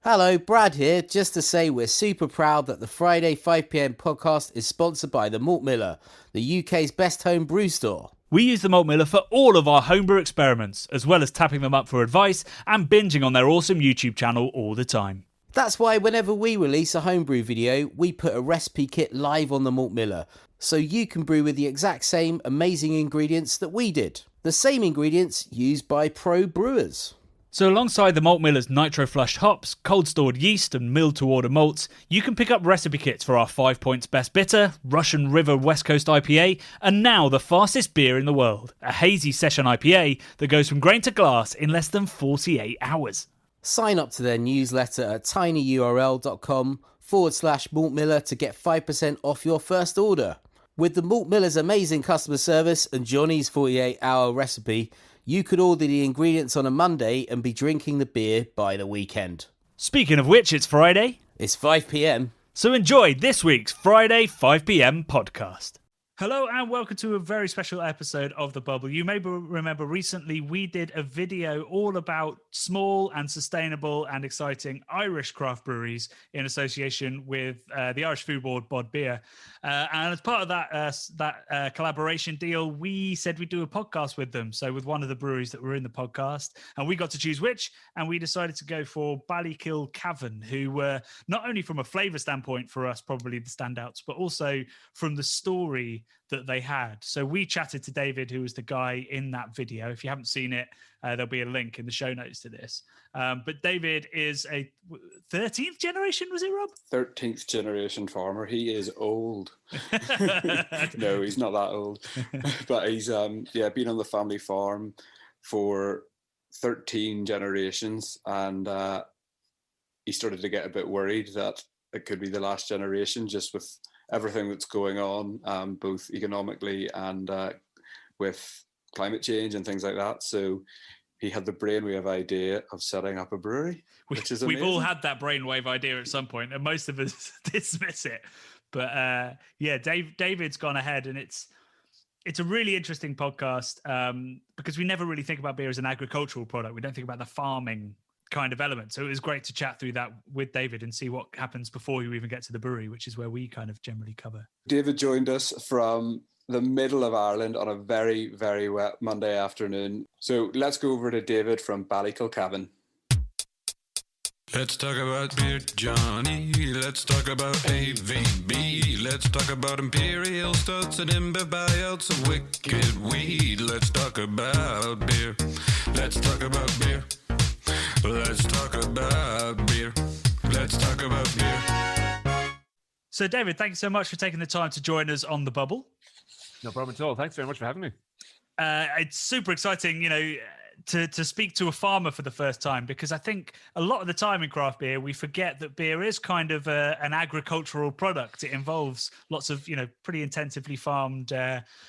Hello, Brad here, just to say we're super proud that the Friday 5pm podcast is sponsored by the Malt Miller, the UK's best home brew store. We use the Malt Miller for all of our homebrew experiments, as well as tapping them up for advice and binging on their awesome YouTube channel all the time. That's why whenever we release a homebrew video, we put a recipe kit live on the Malt Miller, so you can brew with the exact same amazing ingredients that we did. The same ingredients used by pro brewers. So alongside the Malt Miller's nitro-flushed hops, cold-stored yeast and milled-to-order malts, you can pick up recipe kits for our 5 Points Best Bitter, Russian River West Coast IPA, and now the fastest beer in the world, a hazy session IPA that goes from grain to glass in less than 48 hours. Sign up to their newsletter at tinyurl.com/Malt Miller to get 5% off your first order. With the Malt Miller's amazing customer service and Johnny's 48-hour recipe, you could order the ingredients on a Monday and be drinking the beer by the weekend. Speaking of which, it's Friday. It's 5pm. So enjoy this week's Friday 5pm podcast. Hello and welcome to a very special episode of The Bubble. You may remember recently we did a video all about small and sustainable and exciting Irish craft breweries in association with the Irish Food Board Bod Beer. And as part of that collaboration deal, we said we'd do a podcast with them. So with one of the breweries that were in the podcast, and we got to choose which, and we decided to go for Ballykilcavan, who were not only from a flavour standpoint for us, probably the standouts, but also from the story that they had. So we chatted to David, who was the guy in that video. If you haven't seen it, there'll be a link in the show notes to this. But David is a 13th generation, was it, Rob? 13th generation farmer. He is old. No, he's not that old. But he's been on the family farm for 13 generations, and he started to get a bit worried that it could be the last generation, just with everything that's going on, both economically and with climate change and things like that. So he had the brainwave idea of setting up a brewery, which is amazing. We've all had that brainwave idea at some point, and most of us dismiss it. But David's gone ahead, and it's a really interesting podcast because we never really think about beer as an agricultural product. We don't think about the farming kind of element. So it was great to chat through that with David and see what happens before you even get to the brewery, which is where we kind of generally cover. David joined us from the middle of Ireland on a very, very wet Monday afternoon. So let's go over to David from Ballykilcavan. Let's talk about beer, Johnny. Let's talk about AVB. Let's talk about imperial stouts and imbibe buyouts of wicked weed. Let's talk about beer. Let's talk about beer. Let's talk about beer. Let's talk about beer. So, David, thanks so much for taking the time to join us on The Bubble. No problem at all. Thanks very much for having me. It's super exciting, to speak to a farmer for the first time, because I think a lot of the time in craft beer, we forget that beer is kind of an agricultural product. It involves lots of, pretty intensively farmed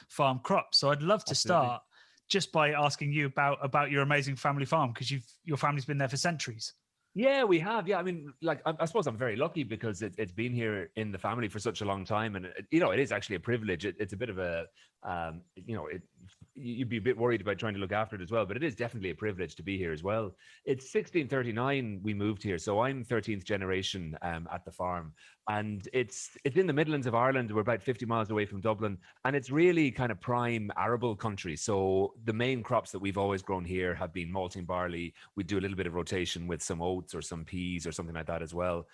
farm crops. So I'd love to start just by asking you about your amazing family farm, because your family's been there for centuries. Yeah, we have. Yeah, I mean, I suppose I'm very lucky because it's been here in the family for such a long time, and it is actually a privilege. It's a bit of a, you'd be a bit worried about trying to look after it as well, but it is definitely a privilege to be here as well. It's 1639 we moved here, so I'm 13th generation at the farm, and it's in the Midlands of Ireland. We're about 50 miles away from Dublin, and it's really kind of prime arable country. So the main crops that we've always grown here have been malting barley. We do a little bit of rotation with some oats or some peas or something like that as well,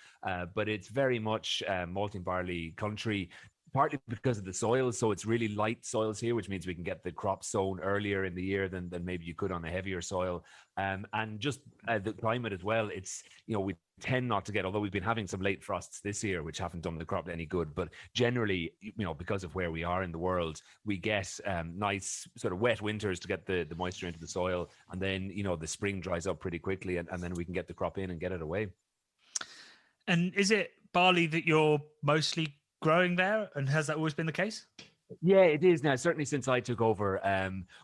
but it's very much malting barley country. Partly because of the soils, so it's really light soils here, which means we can get the crop sown earlier in the year than maybe you could on a heavier soil, and just the climate as well. It's we tend not to get, although we've been having some late frosts this year, which haven't done the crop any good. But generally, because of where we are in the world, we get nice sort of wet winters to get the moisture into the soil, and then the spring dries up pretty quickly, and then we can get the crop in and get it away. And is it barley that you're mostly growing there, and has that always been the case? Yeah, it is now. Certainly since I took over,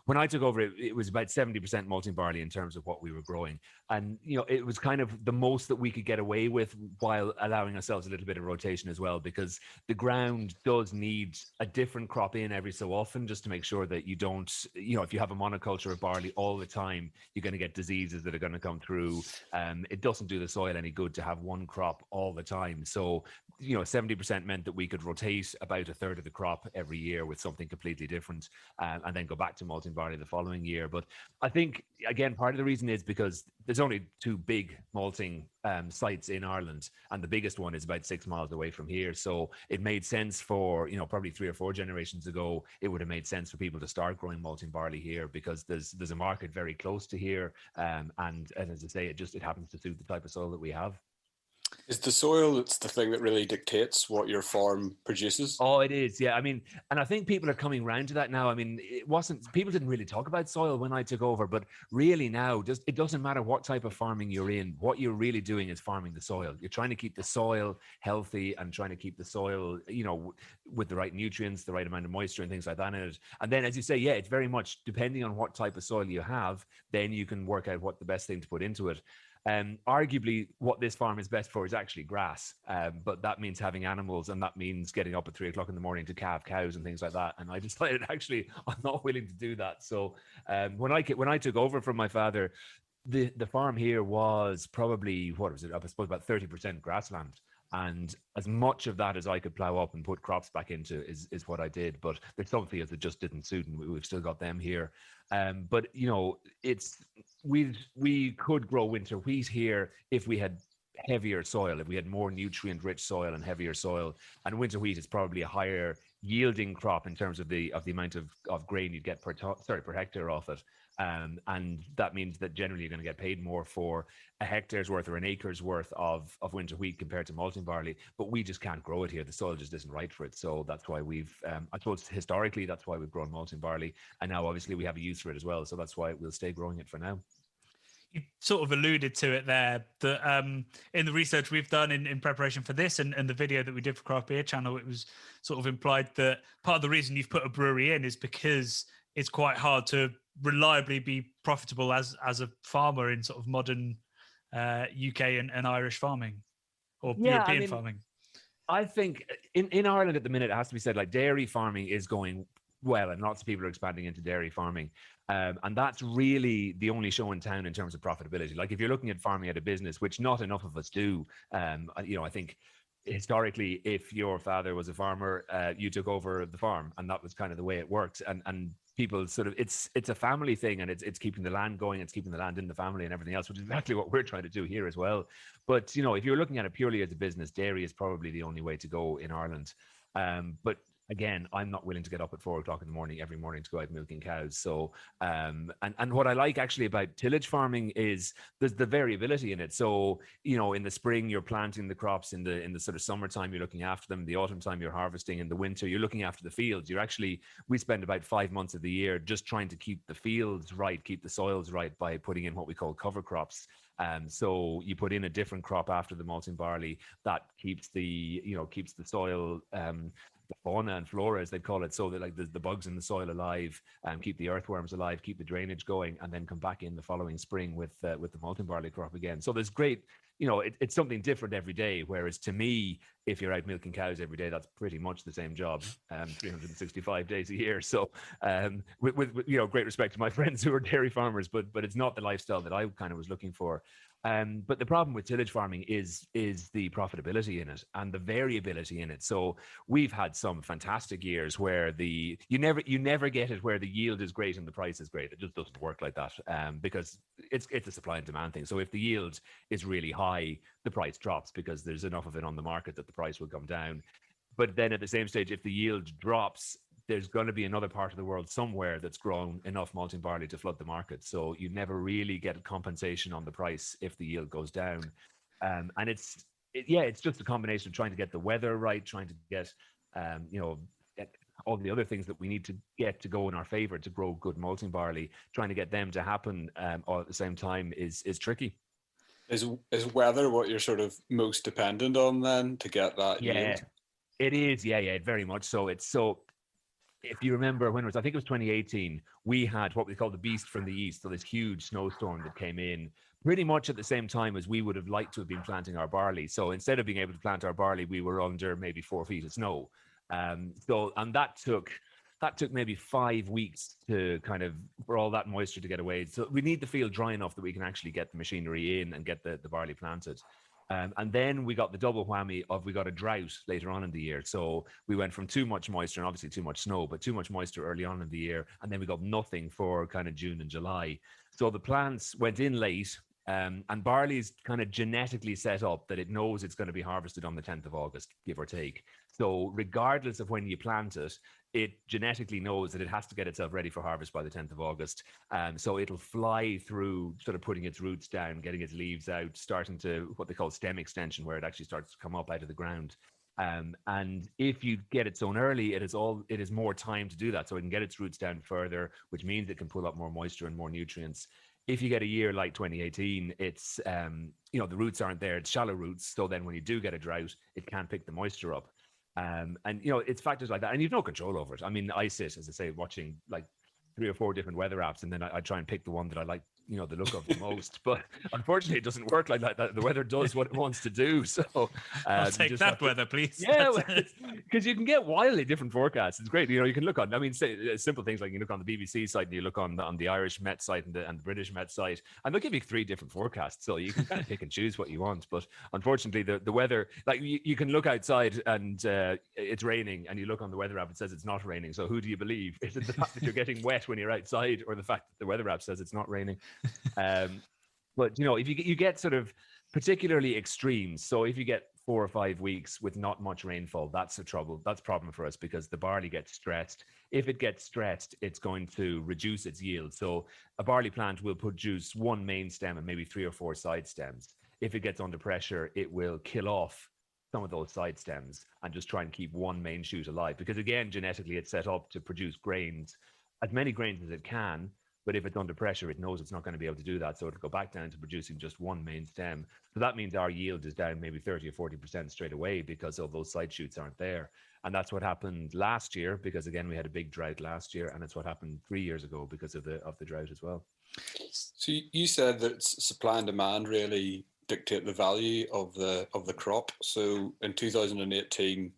when I took over, it was about 70% malting barley in terms of what we were growing. And, it was kind of the most that we could get away with while allowing ourselves a little bit of rotation as well, because the ground does need a different crop in every so often, just to make sure that you don't, if you have a monoculture of barley all the time, you're going to get diseases that are going to come through. It doesn't do the soil any good to have one crop all the time. So, 70% meant that we could rotate about a third of the crop every year with something completely different, and then go back to malting barley the following year. But I think, again, part of the reason is because there's only two big malting sites in Ireland, and the biggest one is about 6 miles away from here. So it made sense for, probably 3 or 4 generations ago, it would have made sense for people to start growing malting barley here, because there's a market very close to here. And as I say, it happens to suit the type of soil that we have. Is the soil, it's the thing that really dictates what your farm produces? Oh, it is. Yeah. I mean, and I think people are coming around to that now. I mean, people didn't really talk about soil when I took over, but really now it doesn't matter what type of farming you're in. What you're really doing is farming the soil. You're trying to keep the soil healthy and trying to keep the soil, with the right nutrients, the right amount of moisture and things like that in it. And then, as you say, yeah, it's very much depending on what type of soil you have, then you can work out what the best thing to put into it. Arguably, what this farm is best for is actually grass, but that means having animals, and that means getting up at 3 o'clock in the morning to calve cows and things like that. And I decided, actually, I'm not willing to do that. So when I took over from my father, the farm here was probably, what was it? I suppose about 30% grassland. And as much of that as I could plow up and put crops back into is what I did. But there's some fields that just didn't suit, and we've still got them here. But we could grow winter wheat here if we had heavier soil, if we had more nutrient rich soil and heavier soil. And winter wheat is probably a higher yielding crop in terms of the amount of grain you'd get per hectare off it. And that means that generally you're going to get paid more for a hectare's worth or an acre's worth of winter wheat compared to malting barley. But we just can't grow it here. The soil just isn't right for it. So that's why we've, I suppose historically, that's why we've grown malting barley. And now obviously we have a use for it as well. So that's why we'll stay growing it for now. You sort of alluded to it there, that in the research we've done in preparation for this and the video that we did for Craft Beer Channel, it was sort of implied that part of the reason you've put a brewery in is because it's quite hard to reliably be profitable as a farmer in sort of modern UK and Irish farming or European farming. I think in Ireland at the minute, it has to be said, like, dairy farming is going well, and lots of people are expanding into dairy farming. And that's really the only show in town in terms of profitability. Like, if you're looking at farming at a business, which not enough of us do, I think historically, if your father was a farmer, you took over the farm, and that was kind of the way it worked. And people sort of, it's a family thing, and it's keeping the land going, it's keeping the land in the family and everything else, which is exactly what we're trying to do here as well. But, if you're looking at it purely as a business, dairy is probably the only way to go in Ireland. But again, I'm not willing to get up at 4 o'clock in the morning every morning to go out milking cows. So, and what I like actually about tillage farming is there's the variability in it. So, in the spring, you're planting the crops, in the sort of summertime, you're looking after them. The autumn time, you're harvesting. In the winter, you're looking after the fields. We spend about 5 months of the year just trying to keep the fields right, keep the soils right, by putting in what we call cover crops. So you put in a different crop after the malting barley that keeps the soil, the fauna and flora, as they call it, so that, like, the bugs in the soil alive, and keep the earthworms alive, keep the drainage going, and then come back in the following spring with the malting barley crop again. So there's great, it's something different every day. Whereas to me, if you're out milking cows every day, that's pretty much the same job, 365 days a year. So with great respect to my friends who are dairy farmers, but it's not the lifestyle that I kind of was looking for. But the problem with tillage farming is the profitability in it and the variability in it. So we've had some fantastic years where you never get it where the yield is great and the price is great. It just doesn't work like that, because it's a supply and demand thing. So if the yield is really high, the price drops because there's enough of it on the market that the price will come down. But then at the same stage, if the yield drops, there's going to be another part of the world somewhere that's grown enough malting barley to flood the market. So you never really get a compensation on the price if the yield goes down. And it's just a combination of trying to get the weather right, trying to get, all the other things that we need to get to go in our favor to grow good malting barley. Trying to get them to happen all at the same time is tricky. Is weather what you're sort of most dependent on then to get that yield? It is. Yeah, very much so. if you remember when it was, I think it was 2018, we had what we call the beast from the east. So this huge snowstorm that came in pretty much at the same time as we would have liked to have been planting our barley. So instead of being able to plant our barley, we were under maybe 4 feet of snow. And that took maybe 5 weeks to kind of, for all that moisture to get away. So we need the field dry enough that we can actually get the machinery in and get the barley planted. And then we got the double whammy of we got a drought later on in the year. So we went from too much moisture and obviously too much snow, but too much moisture early on in the year. And then we got nothing for kind of June and July. So the plants went in late. And barley's kind of genetically set up that it knows it's going to be harvested on the 10th of August, give or take. So regardless of when you plant it, it genetically knows that it has to get itself ready for harvest by the 10th of August. So it'll fly through sort of putting its roots down, getting its leaves out, starting to what they call stem extension, where it actually starts to come up out of the ground. And if you get it sown early, it is more time to do that. So it can get its roots down further, which means it can pull up more moisture and more nutrients. If you get a year like 2018, it's, the roots aren't there. It's shallow roots. So then when you do get a drought, it can't pick the moisture up. And it's factors like that. And you've no control over it. I mean, I sit, as I say, watching like 3 or 4 different weather apps, and then I try and pick the one that I like, the look of the most. But unfortunately, it doesn't work like that. The weather does what it wants to do. So I'll take that weather, please. Yeah, because you can get wildly different forecasts. It's great. You can look on, say simple things like you look on the BBC site and you look on the Irish Met site and the British Met site, and they'll give you 3 different forecasts. So you can kind of pick and choose what you want. But unfortunately, the weather, like you can look outside and it's raining, and you look on the weather app, it says it's not raining. So who do you believe? Is it the fact that you're getting wet when you're outside, or the fact that the weather app says it's not raining? But if you get sort of particularly extremes, so if you get 4 or 5 weeks with not much rainfall, that's a problem for us, because the barley gets stressed. If it gets stressed, it's going to reduce its yield. So a barley plant will produce 1 main stem and maybe 3 or 4 side stems. If it gets under pressure, it will kill off some of those side stems and just try and keep 1 main shoot alive, because again, genetically it's set up to produce grains, as many grains as it can. But if it's under pressure, it knows it's not going to be able to do that. So it'll go back down to producing just 1 main stem. So that means our yield is down maybe 30 or 40% straight away, because all those side shoots aren't there. And that's what happened last year, because again, we had a big drought last year. And it's what happened 3 years ago because of the drought as well. So you said that supply and demand really dictate the value of the crop. So in 2018,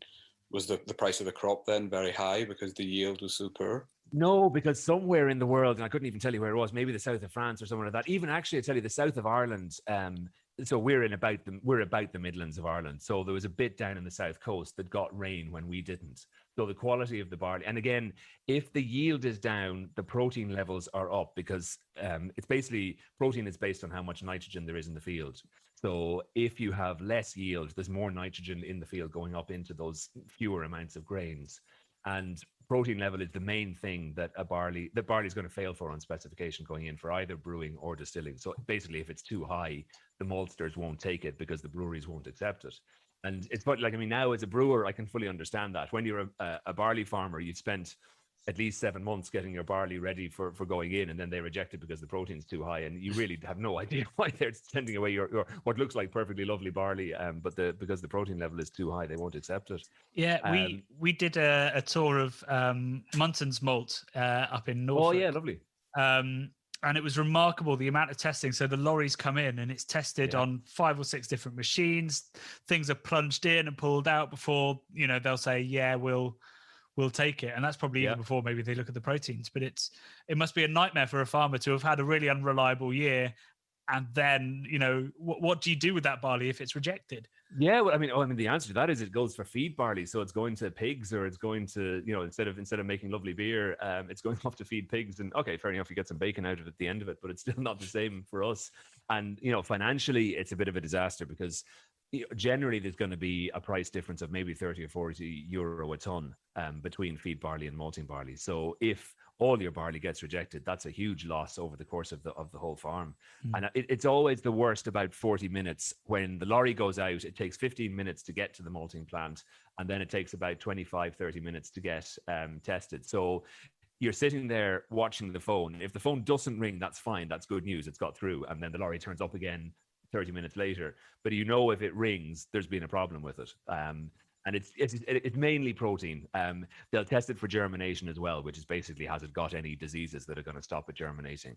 was the price of the crop then very high because the yield was so poor? No, because somewhere in the world, and I couldn't even tell you where it was, maybe the south of France or somewhere like that. Even actually, I tell you, the south of Ireland. So we're about the Midlands of Ireland. So there was a bit down in the south coast that got rain when we didn't. So the quality of the barley, and again, if the yield is down, the protein levels are up, because it's basically, protein is based on how much nitrogen there is in the field. So if you have less yield, there's more nitrogen in the field going up into those fewer amounts of grains. And protein level is the main thing that barley is going to fail for on specification going in for either brewing or distilling. So basically, if it's too high, the maltsters won't take it because the breweries won't accept it. And it's funny, now as a brewer, I can fully understand that. When you're a barley farmer, you've spent at least 7 months getting your barley ready for going in, and then they reject it because the protein's too high, and you really have no idea why they're sending away your what looks like perfectly lovely barley, but because the protein level is too high, they won't accept it. Yeah, we did a tour of Muntons Malt up in Norfolk. Oh yeah, lovely. And it was remarkable, the amount of testing. So the lorries come in and it's tested on 5 or 6 different machines. Things are plunged in and pulled out before, they'll say, yeah, we'll take it. And that's probably even before maybe they look at the proteins. But it must be a nightmare for a farmer to have had a really unreliable year. And then, what do you do with that barley if it's rejected? Yeah, well, the answer to that is it goes for feed barley. So it's going to pigs, or it's going to, instead of making lovely beer, it's going off to feed pigs. And okay, fair enough, you get some bacon out of it at the end of it, but it's still not the same for us. And, financially, it's a bit of a disaster, because generally there's going to be a price difference of maybe 30 or 40 euro a ton between feed barley and malting barley. So if all your barley gets rejected, that's a huge loss over the course of the whole farm. And it's always the worst about 40 minutes. When the lorry goes out, it takes 15 minutes to get to the malting plant, and then it takes about 25-30 minutes to get tested. So you're sitting there watching the phone. If the phone doesn't ring, that's fine, that's good news, it's got through, and then the lorry turns up again 30 minutes later. But if it rings, there's been a problem with it. And it's mainly protein. They'll test it for germination as well, which is basically, has it got any diseases that are going to stop it germinating.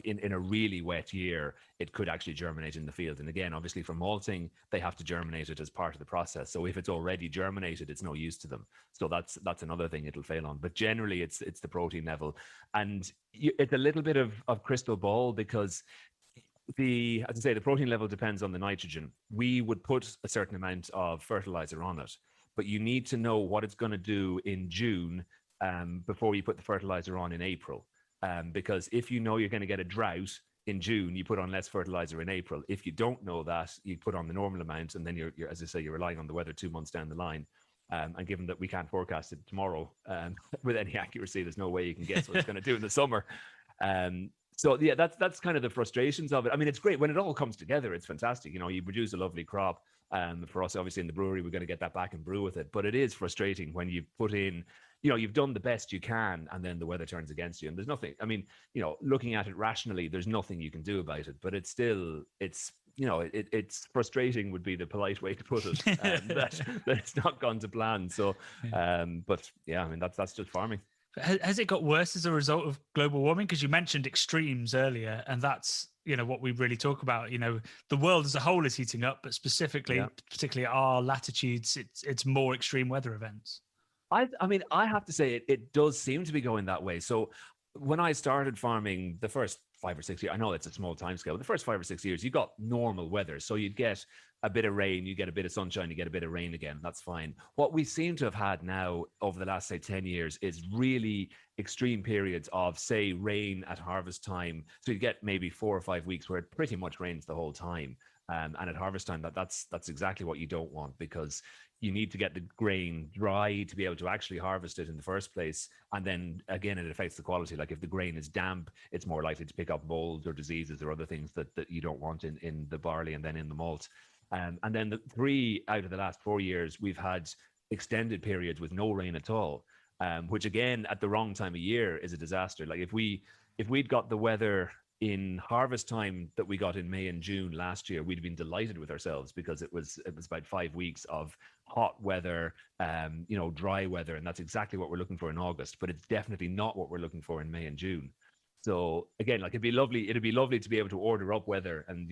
In a really wet year, it could actually germinate in the field. And again, obviously for malting, they have to germinate it as part of the process. So if it's already germinated, it's no use to them. So that's another thing it'll fail on. But generally, it's the protein level, and it's a little bit of crystal ball, because as I say, the protein level depends on the nitrogen. We would put a certain amount of fertilizer on it, but you need to know what it's going to do in June before you put the fertilizer on in April. Because if you know you're going to get a drought in June, you put on less fertilizer in April. If you don't know that, you put on the normal amount, and then you're as I say, you're relying on the weather 2 months down the line. And given that we can't forecast it tomorrow with any accuracy, there's no way you can guess what it's going to do in the summer. So yeah, that's kind of the frustrations of it. I mean, it's great when it all comes together. It's fantastic. You know, you produce a lovely crop. For us, obviously, in the brewery, we're going to get that back and brew with it. But it is frustrating when you put in, you know, you've done the best you can, and then the weather turns against you. And there's nothing, I mean, you know, looking at it rationally, there's nothing you can do about it. But it's still, it's frustrating would be the polite way to put it. That it's not gone to plan. So, but yeah, I mean, that's just farming. Has it got worse as a result of global warming? Because you mentioned extremes earlier, and that's, you know, what we really talk about. You know, the world as a whole is heating up, but specifically, particularly our latitudes, it's more extreme weather events. I mean, I have to say it does seem to be going that way. So when I started farming, the first 5 or 6 years, I know it's a small time scale, but the first 5 or 6 years, you got normal weather. So you'd get a bit of rain, you get a bit of sunshine, you get a bit of rain again. That's fine. What we seem to have had now over the last, say, 10 years is really extreme periods of, say, rain at harvest time. So you get maybe 4 or 5 weeks where it pretty much rains the whole time. And at harvest time, that's exactly what you don't want, because you need to get the grain dry to be able to actually harvest it in the first place. And then again, it affects the quality. Like if the grain is damp, it's more likely to pick up molds or diseases or other things that you don't want in the barley and then in the malt. And then the 3 out of the last 4 years, we've had extended periods with no rain at all, which again, at the wrong time of year is a disaster. Like if we'd got the weather in harvest time that we got in May and June last year, we'd have been delighted with ourselves, because it was about 5 weeks of hot weather, dry weather, and that's exactly what we're looking for in August. But it's definitely not what we're looking for in May and June. So again, like it'd be lovely to be able to order up weather, and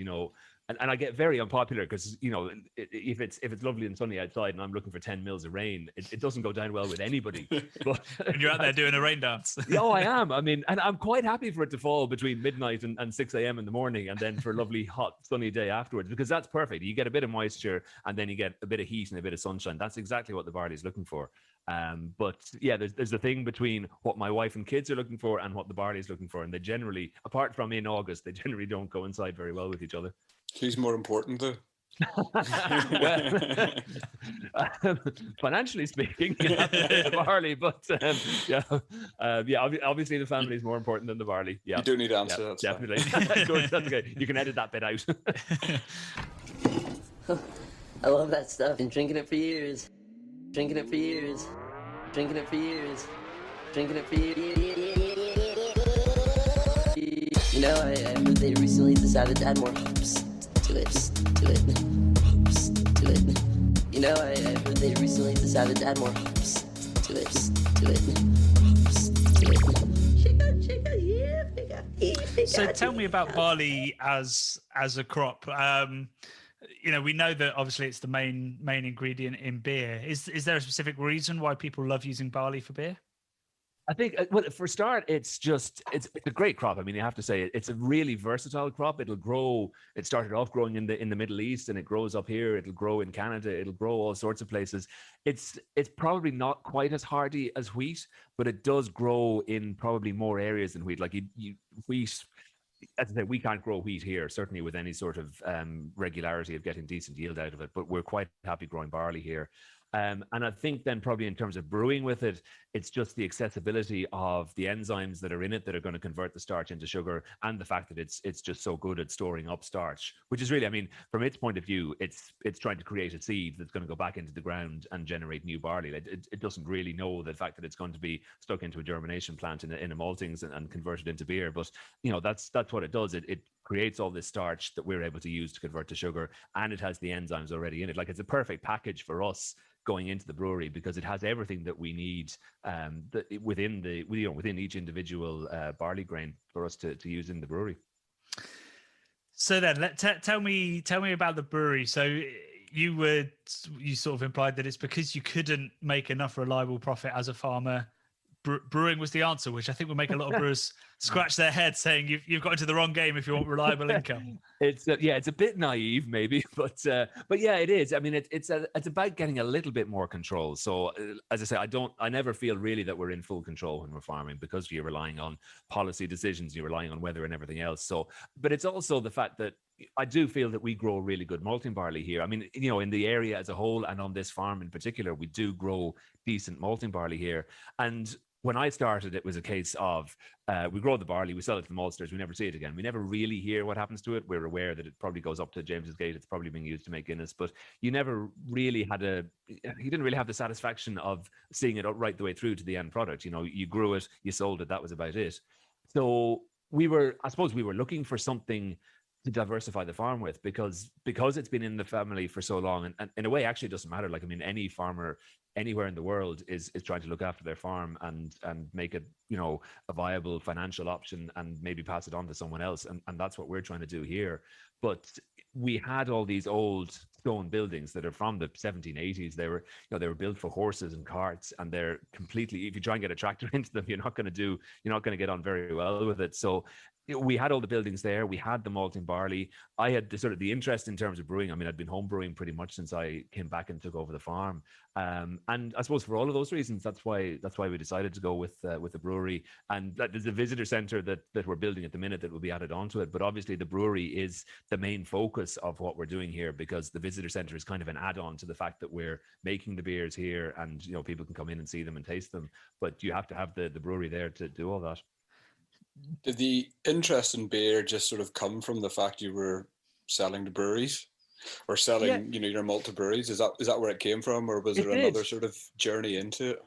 and I get very unpopular because if it's lovely and sunny outside and I'm looking for 10 mils of rain, it doesn't go down well with anybody. But and you're out there doing a rain dance. Yeah, I am. I mean, and I'm quite happy for it to fall between midnight and 6 a.m. in the morning, and then for a lovely hot sunny day afterwards, because that's perfect. You get a bit of moisture and then you get a bit of heat and a bit of sunshine. That's exactly what the barley is looking for. But yeah, there's a thing between what my wife and kids are looking for and what the barley is looking for, and they generally, apart from in August, they generally don't coincide very well with each other. Who's more important though? Well, financially speaking, the barley, but obviously the family is more important than the barley. Yeah, you don't need to answer that. Definitely. Good, that's okay. You can edit that bit out. I love that stuff. Been drinking it for years. Drinking it for years. Drinking it for years. Drinking it for years. You know, I moved there recently, decided to add more hops to it. Hops to it. You know, I moved there recently, decided to add more hops to it. Hops to it. Chica, yeah. So tell me about barley as a crop. We know that obviously it's the main ingredient in beer. Is there a specific reason why people love using barley for beer? I think, well, for start, it's a great crop. I mean, you have to say it's a really versatile crop. It'll grow. It started off growing in the Middle East, and it grows up here. It'll grow in Canada. It'll grow all sorts of places. It's probably not quite as hardy as wheat, but it does grow in probably more areas than wheat. Like wheat, as I say, we can't grow wheat here, certainly with any sort of regularity of getting decent yield out of it. But we're quite happy growing barley here. And I think then probably in terms of brewing with it, it's just the accessibility of the enzymes that are in it that are going to convert the starch into sugar, and the fact that it's just so good at storing up starch, which is really, I mean, from its point of view, it's trying to create a seed that's going to go back into the ground and generate new barley. It doesn't really know the fact that it's going to be stuck into a germination plant in a maltings and converted into beer. But that's what it does. It creates all this starch that we're able to use to convert to sugar, and it has the enzymes already in it. Like, it's a perfect package for us going into the brewery because it has everything that we need within each individual barley grain for us to use in the brewery. So then, tell me about the brewery. So you sort of implied that it's because you couldn't make enough reliable profit as a farmer. Brewing was the answer, which I think will make a lot of brewers scratch their heads, saying you've got into the wrong game if you want reliable income. It's a bit naive maybe, but yeah, it is. I mean, it's about getting a little bit more control. So as I say, I never feel really that we're in full control when we're farming, because you're relying on policy decisions, you're relying on weather and everything else. So, but it's also the fact that I do feel that we grow really good malting barley here. I mean, in the area as a whole and on this farm in particular, we do grow decent malting barley here. And when I started, it was a case of we grow the barley, we sell it to the maltsters, we never see it again. We never really hear what happens to it. We're aware that it probably goes up to James's Gate. It's probably being used to make Guinness, but you didn't really have the satisfaction of seeing it right the way through to the end product. You grew it, you sold it, that was about it. So I suppose we were looking for something to diversify the farm with, because it's been in the family for so long, and in a way actually it doesn't matter. Like, I mean, any farmer anywhere in the world is trying to look after their farm and make it a viable financial option, and maybe pass it on to someone else, and that's what we're trying to do here. But we had all these old stone buildings that are from the 1780s. They were built for horses and carts, and they're completely, if you try and get a tractor into them, you're not going to get on very well with it. So we had all the buildings there. We had the malting barley. I had the interest in terms of brewing. I mean, I'd been home brewing pretty much since I came back and took over the farm. And I suppose for all of those reasons, that's why we decided to go with the brewery. And there's a visitor center that we're building at the minute that will be added onto it. But obviously, the brewery is the main focus of what we're doing here, because the visitor center is kind of an add-on to the fact that we're making the beers here, and people can come in and see them and taste them. But you have to have the brewery there to do all that. Did the interest in beer just sort of come from the fact you were selling to breweries, or selling, your malt to breweries? Is that where it came from, or was there another sort of journey into it?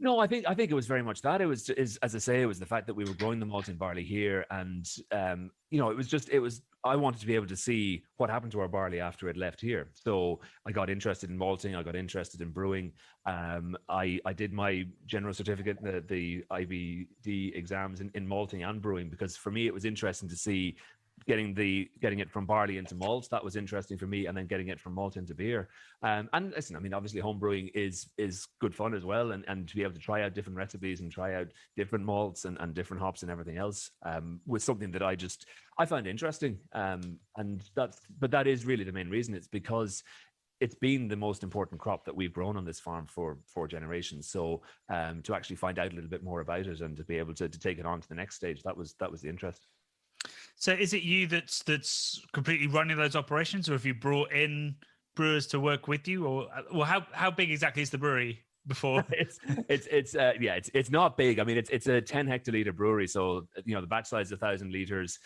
No, I think it was very much that. It was, as I say, it was the fact that we were growing the malting barley here, and I wanted to be able to see what happened to our barley after it left here. So I got interested in malting. I got interested in brewing. I did my general certificate, the IBD exams in malting and brewing, because for me it was interesting to see getting it from barley into malt. That was interesting for me, and then getting it from malt into beer. And listen, I mean, obviously home brewing is good fun as well, and to be able to try out different recipes and try out different malts and different hops and everything else was something that I find interesting. But that is really the main reason. It's because it's been the most important crop that we've grown on this farm for 4 generations. So to actually find out a little bit more about it and to be able to take it on to the next stage, that was the interest. So is it you that's completely running those operations, or have you brought in brewers to work with you, or how big exactly is the brewery before? It's not big. I mean, it's a 10 hectoliter brewery. So, the batch size is 1,000 liters.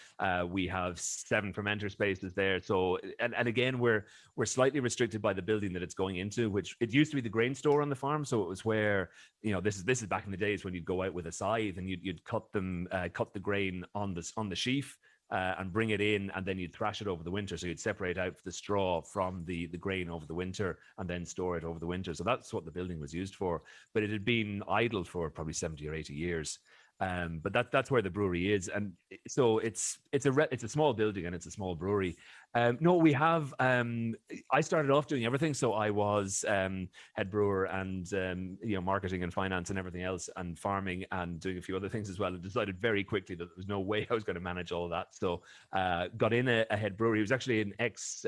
We have 7 fermenter spaces there. So, and again, we're slightly restricted by the building that it's going into, which it used to be the grain store on the farm. So it was where, this is back in the days when you'd go out with a scythe and you'd cut the grain on the sheaf. And bring it in, and then you'd thrash it over the winter. So you'd separate out the straw from the grain over the winter, and then store it over the winter. So that's what the building was used for. But it had been idle for probably 70 or 80 years. But that's where the brewery is, and so it's a small building and it's a small brewery. No, we have. I started off doing everything, so I was head brewer and marketing and finance and everything else, and farming and doing a few other things as well. And decided very quickly that there was no way I was going to manage all that. So got in a head brewer. He was actually an ex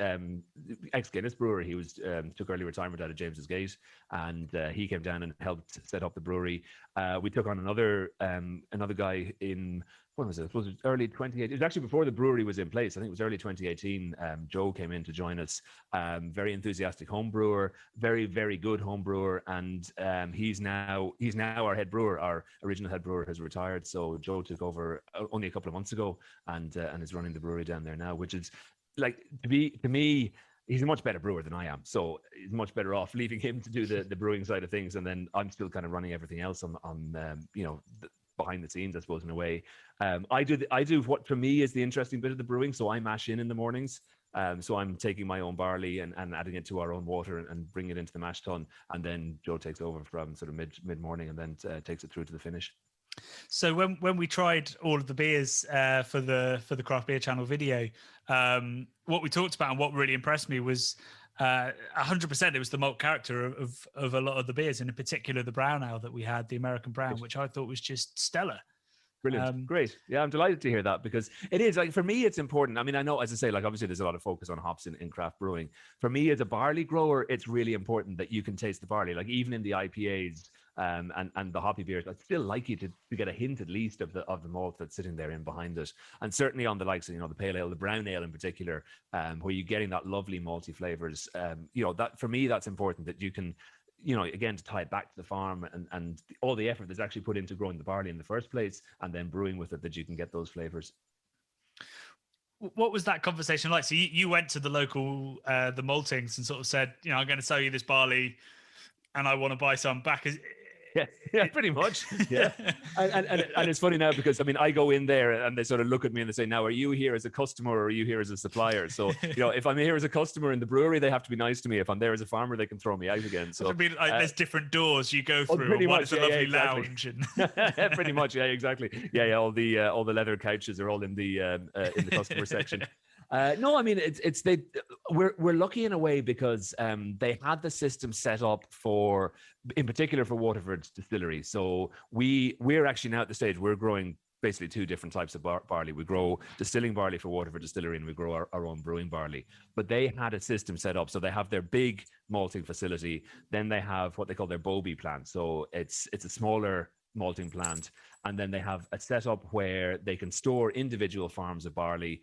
Guinness brewer. He was took early retirement out of James's Gate, and he came down and helped set up the brewery. We took on another guy in, when was it? Was it early 2018? It was actually before the brewery was in place. I think it was early 2018. Joe came in to join us. Very enthusiastic home brewer, very, very good home brewer. And he's now our head brewer. Our original head brewer has retired. So Joe took over only a couple of months ago and is running the brewery down there now, which is like, to me, he's a much better brewer than I am. So he's much better off leaving him to do the brewing side of things. And then I'm still kind of running everything else on behind the scenes, I suppose, in a way. I do what for me is the interesting bit of the brewing. So I mash in the mornings. So I'm taking my own barley and adding it to our own water and bringing it into the mash tun. And then Joe takes over from sort of mid morning and then takes it through to the finish. So when we tried all of the beers for the craft beer channel video, what we talked about and what really impressed me was 100% it was the malt character of a lot of the beers, and in particular the brown ale that we had, the American brown, which I thought was just stellar. Brilliant. Great. Yeah, I'm delighted to hear that, because it is, like, for me, it's important. I mean, I know, as I say, like, obviously there's a lot of focus on hops in craft brewing. For me, as a barley grower, it's really important that you can taste the barley. Like, even in the IPAs and the hoppy beers, I'd still like you to get a hint at least of the malt that's sitting there in behind it. And certainly on the likes of, the pale ale, the brown ale in particular, where you're getting that lovely malty flavors, that for me, that's important, that you can, again, to tie it back to the farm and all the effort that's actually put into growing the barley in the first place and then brewing with it, that you can get those flavors. What was that conversation like? So you went to the local, the maltings, and sort of said, I'm going to sell you this barley and I want to buy some back. Yeah, pretty much. Yeah. and it's funny now, because, I mean, I go in there and they sort of look at me and they say, now, are you here as a customer or are you here as a supplier? So, if I'm here as a customer in the brewery, they have to be nice to me. If I'm there as a farmer, they can throw me out again. So there's different doors you go through. Pretty much, it's a lovely lounge. And pretty much. Yeah, exactly. Yeah. All the leather couches are all in the customer section. No, I mean, we're lucky in a way, because they had the system set up in particular for Waterford Distillery. So we're actually now at the stage we're growing basically two different types of barley. We grow distilling barley for Waterford Distillery, and we grow our own brewing barley. But they had a system set up, so they have their big malting facility. Then they have what they call their Bobby plant. So it's a smaller malting plant, and then they have a setup where they can store individual farms of barley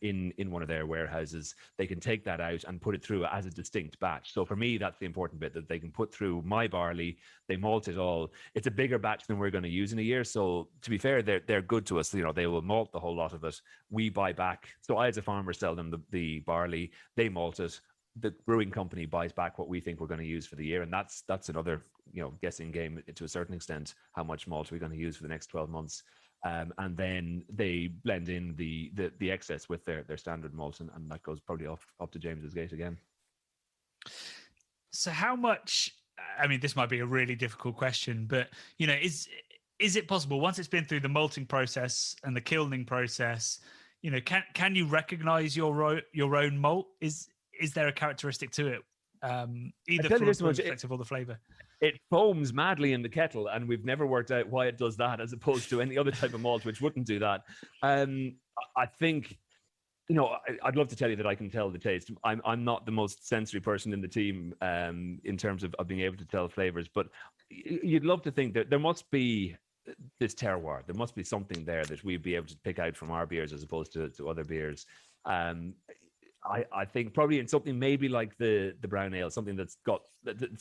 in one of their warehouses. They can take that out and put it through as a distinct batch. So for me, that's the important bit, that they can put through my barley, they malt it all. It's a bigger batch than we're going to use in a year. So to be fair, they're good to us. They will malt the whole lot of it. We buy back. So I, as a farmer, sell them the barley, they malt it. The brewing company buys back what we think we're going to use for the year, and that's another guessing game to a certain extent, how much malt we're going to use for the next 12 months, and then they blend in the excess with their standard malt, and that goes probably up to James's gate again. So how much? I mean, this might be a really difficult question, but is it possible, once it's been through the malting process and the kilning process, can you recognize your own malt? Is there a characteristic to it, either from the perspective or the flavor? It foams madly in the kettle, and we've never worked out why it does that, as opposed to any other type of malt which wouldn't do that. I think, I'd love to tell you that I can tell the taste. I'm not the most sensory person in the team in terms of being able to tell flavors, but you'd love to think that there must be this terroir. There must be something there that we'd be able to pick out from our beers as opposed to other beers. I think probably in something maybe like the brown ale, something that's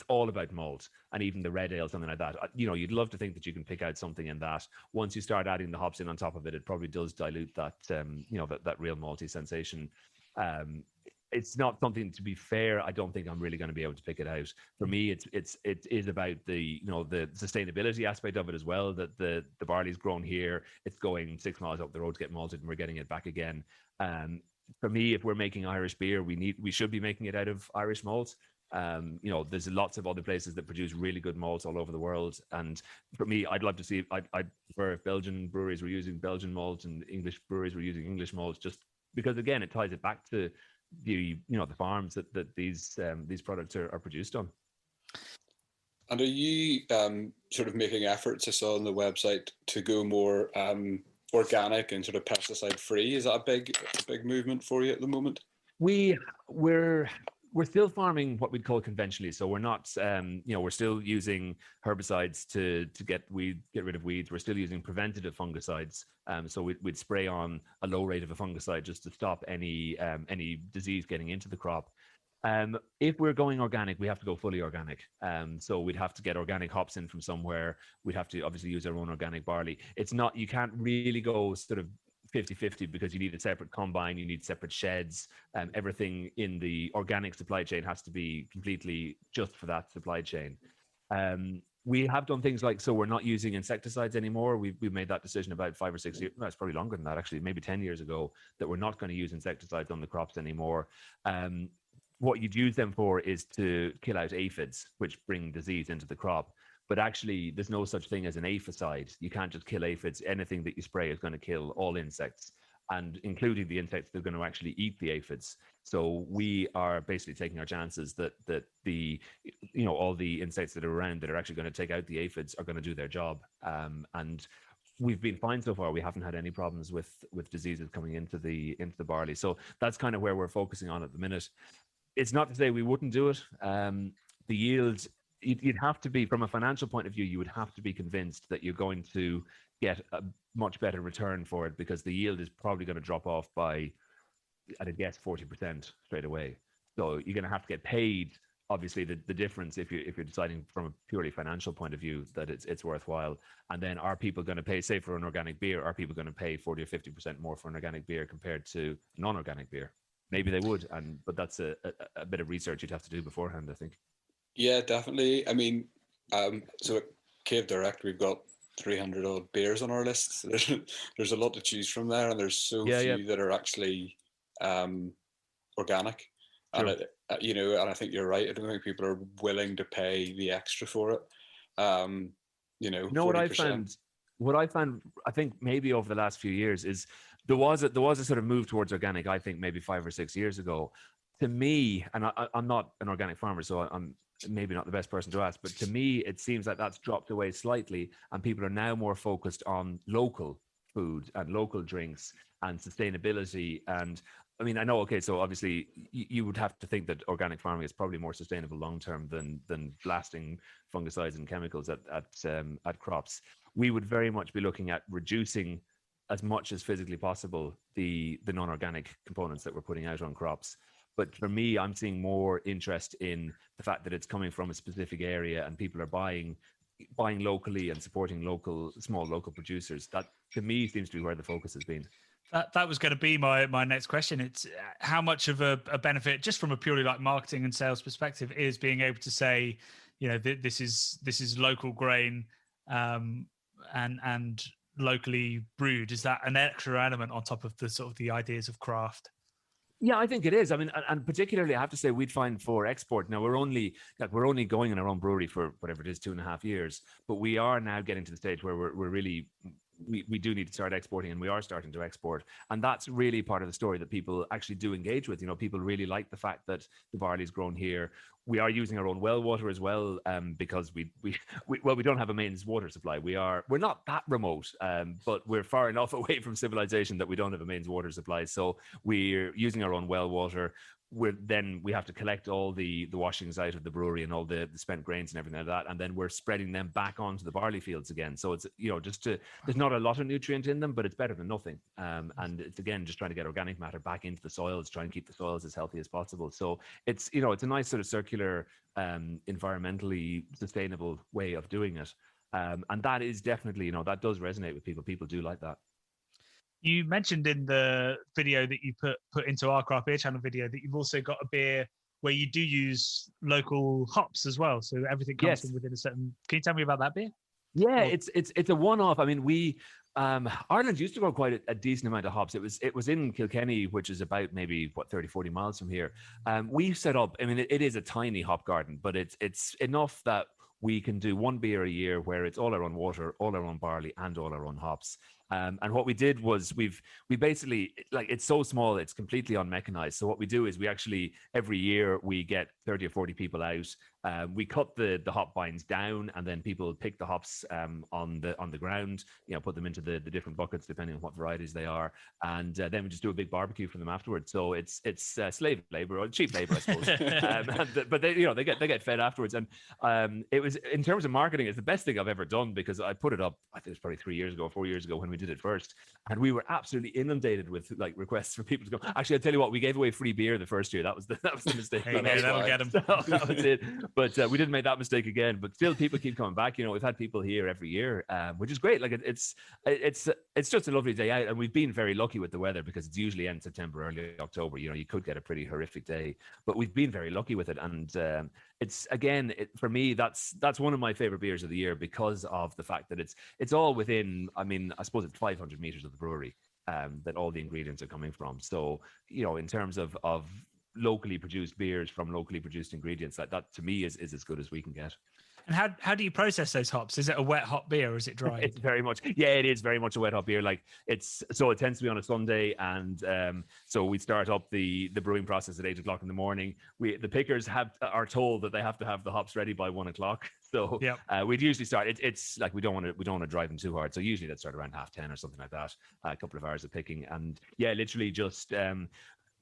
all about malt, and even the red ale, something like that. You'd love to think that you can pick out something in that. Once you start adding the hops in on top of it, it probably does dilute that, that real malty sensation. It's not something, to be fair, I don't think I'm really going to be able to pick it out. For me, it is about the sustainability aspect of it as well, that the barley's grown here, it's going 6 miles up the road to get malted, and we're getting it back again. For me, if we're making Irish beer, we should be making it out of Irish malt. There's lots of other places that produce really good malts all over the world, and for me, I'd love to see. I'd prefer if Belgian breweries were using Belgian malt and English breweries were using English malt, just because, again, it ties it back to the farms that these products are produced on. And are you sort of making efforts, I saw on the website, to go more organic and sort of pesticide free? Is that a big movement for you at the moment? We're still farming what we'd call conventionally, so we're not we're still using herbicides to get rid of weeds. We're still using preventative fungicides, so we'd spray on a low rate of a fungicide just to stop any disease getting into the crop. If we're going organic, we have to go fully organic. So we'd have to get organic hops in from somewhere. We'd have to obviously use our own organic barley. You can't really go sort of 50-50, because you need a separate combine, you need separate sheds. Everything in the organic supply chain has to be completely just for that supply chain. we have done things like, so we're not using insecticides anymore. We've made that decision about 5 or 6 years. No, it's probably longer than that, actually, maybe 10 years ago, that we're not going to use insecticides on the crops anymore. What you'd use them for is to kill out aphids, which bring disease into the crop. But actually, there's no such thing as an aphicide. You can't just kill aphids. Anything that you spray is going to kill all insects, and including the insects that are going to actually eat the aphids. So we are basically taking our chances that the, all the insects that are around that are actually going to take out the aphids are going to do their job. And we've been fine so far. We haven't had any problems with diseases coming into the barley. So that's kind of where we're focusing on at the minute. It's not to say we wouldn't do it. The yield, you'd have to be, from a financial point of view, you would have to be convinced that you're going to get a much better return for it, because the yield is probably going to drop off by, I'd guess, 40% straight away. So you're going to have to get paid, obviously, the difference if you're deciding from a purely financial point of view that it's worthwhile. And then are people going to pay, say for an organic beer, are people going to pay 40 or 50% more for an organic beer compared to non-organic beer? Maybe they would, but that's a bit of research you'd have to do beforehand, I think. Yeah, definitely. I mean, so at Cave Direct, we've got 300 odd beers on our list. So there's a lot to choose from there, and there's so few that are actually organic. Sure. And and I think you're right. I don't think people are willing to pay the extra for it. What I found, I think maybe over the last few years is there was a sort of move towards organic. I think maybe 5 or 6 years ago. To me, and I'm not an organic farmer, so I'm maybe not the best person to ask, but to me, it seems like that's dropped away slightly, and people are now more focused on local food and local drinks and sustainability. And I mean, I know, okay, so obviously you would have to think that organic farming is probably more sustainable long term than blasting fungicides and chemicals at crops. We would very much be looking at reducing as much as physically possible the non-organic components that we're putting out on crops. But for me, I'm seeing more interest in the fact that it's coming from a specific area and people are buying locally and supporting small local producers. That, to me, seems to be where the focus has been. That was going to be my next question. It's how much of a benefit, just from a purely like marketing and sales perspective, is being able to say, this is local grain and locally brewed. Is that an extra element on top of the sort of the ideas of craft? Yeah, I think it is. I mean, and particularly, I have to say, we'd find for export. Now we're only going in our own brewery for whatever it is, 2.5 years, but we are now getting to the stage where we're really, we do need to start exporting, and we are starting to export. And that's really part of the story that people actually do engage with. People really like the fact that the barley is grown here. We are using our own well water as well, because we don't have a mains water supply. We're not that remote, but we're far enough away from civilization that we don't have a mains water supply. So we're using our own well water. We have to collect all the washings out of the brewery and all the spent grains and everything like that, and then we're spreading them back onto the barley fields again. So it's there's not a lot of nutrient in them, but it's better than nothing. And it's again just trying to get organic matter back into the soils, trying to keep the soils as healthy as possible. So it's it's a nice sort of circular, environmentally sustainable way of doing it. And that is definitely that does resonate with people. People do like that. You mentioned in the video that you put into our craft beer channel video that you've also got a beer where you do use local hops as well. So everything comes from within a certain. Can you tell me about that beer? Yeah, it's a one-off. I mean, Ireland used to grow quite a decent amount of hops. It was in Kilkenny, which is about maybe 30-40 miles from here. We set up. I mean, it is a tiny hop garden, but it's enough that we can do one beer a year where it's all our own water, all our own barley, and all our own hops. And what we did was we basically, like, it's so small, it's completely unmechanized. So what we do is we actually, every year we get 30 or 40 people out. We cut the hop binds down, and then people pick the hops on the ground, put them into the different buckets depending on what varieties they are, and then we just do a big barbecue for them afterwards. So it's slave labor, or cheap labor, I suppose. But they get fed afterwards. And it was, in terms of marketing, it's the best thing I've ever done, because I put it up, I think it was probably 4 years ago when we did it first, and we were absolutely inundated with like requests for people to go. Actually, I'll tell you what, we gave away free beer the first year. That was the mistake. Hey, that'll get them. So that was it. But we didn't make that mistake again. But still, people keep coming back. We've had people here every year, which is great. Like it's just a lovely day out, and we've been very lucky with the weather because it's usually end September, early October. You could get a pretty horrific day, but we've been very lucky with it. And it's again, for me, that's one of my favorite beers of the year because of the fact that it's all within. I mean, I suppose it's 500 meters of the brewery that all the ingredients are coming from. So in terms of locally produced beers from locally produced ingredients, that to me is as good as we can get. And how do you process those hops? Is it a wet hop beer or is it dry? It's very much, it is very much a wet hop beer. Like it tends to be on a Sunday, and so we start up the brewing process at 8 o'clock in the morning. The pickers are told that they have to have the hops ready by 1 o'clock. So we'd usually start. It's like we don't want to drive them too hard. So usually let's start around 10:30 or something like that. A couple of hours of picking, and literally just.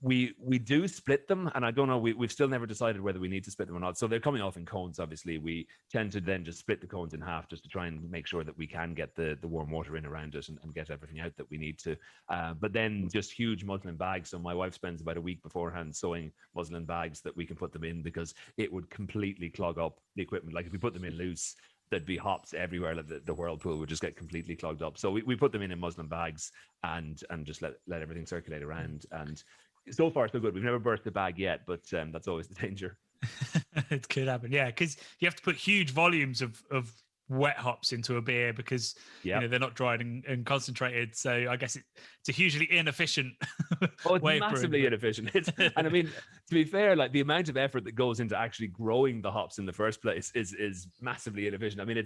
We do split them, and I don't know, we've still never decided whether we need to split them or not. So they're coming off in cones, obviously. We tend to then just split the cones in half just to try and make sure that we can get the warm water in around it and get everything out that we need to. But then just huge muslin bags. So my wife spends about a week beforehand sewing muslin bags that we can put them in because it would completely clog up the equipment. Like if we put them in loose, there'd be hops everywhere. Like the whirlpool would just get completely clogged up. So we put them in muslin bags and just let everything circulate around. And so far, so good. We've never burst the bag yet, but that's always the danger. It could happen, because you have to put huge volumes of wet hops into a beer because they're not dried and concentrated. So I guess it's a hugely inefficient way it's massively inefficient. And I mean, to be fair, like the amount of effort that goes into actually growing the hops in the first place is massively inefficient. I mean,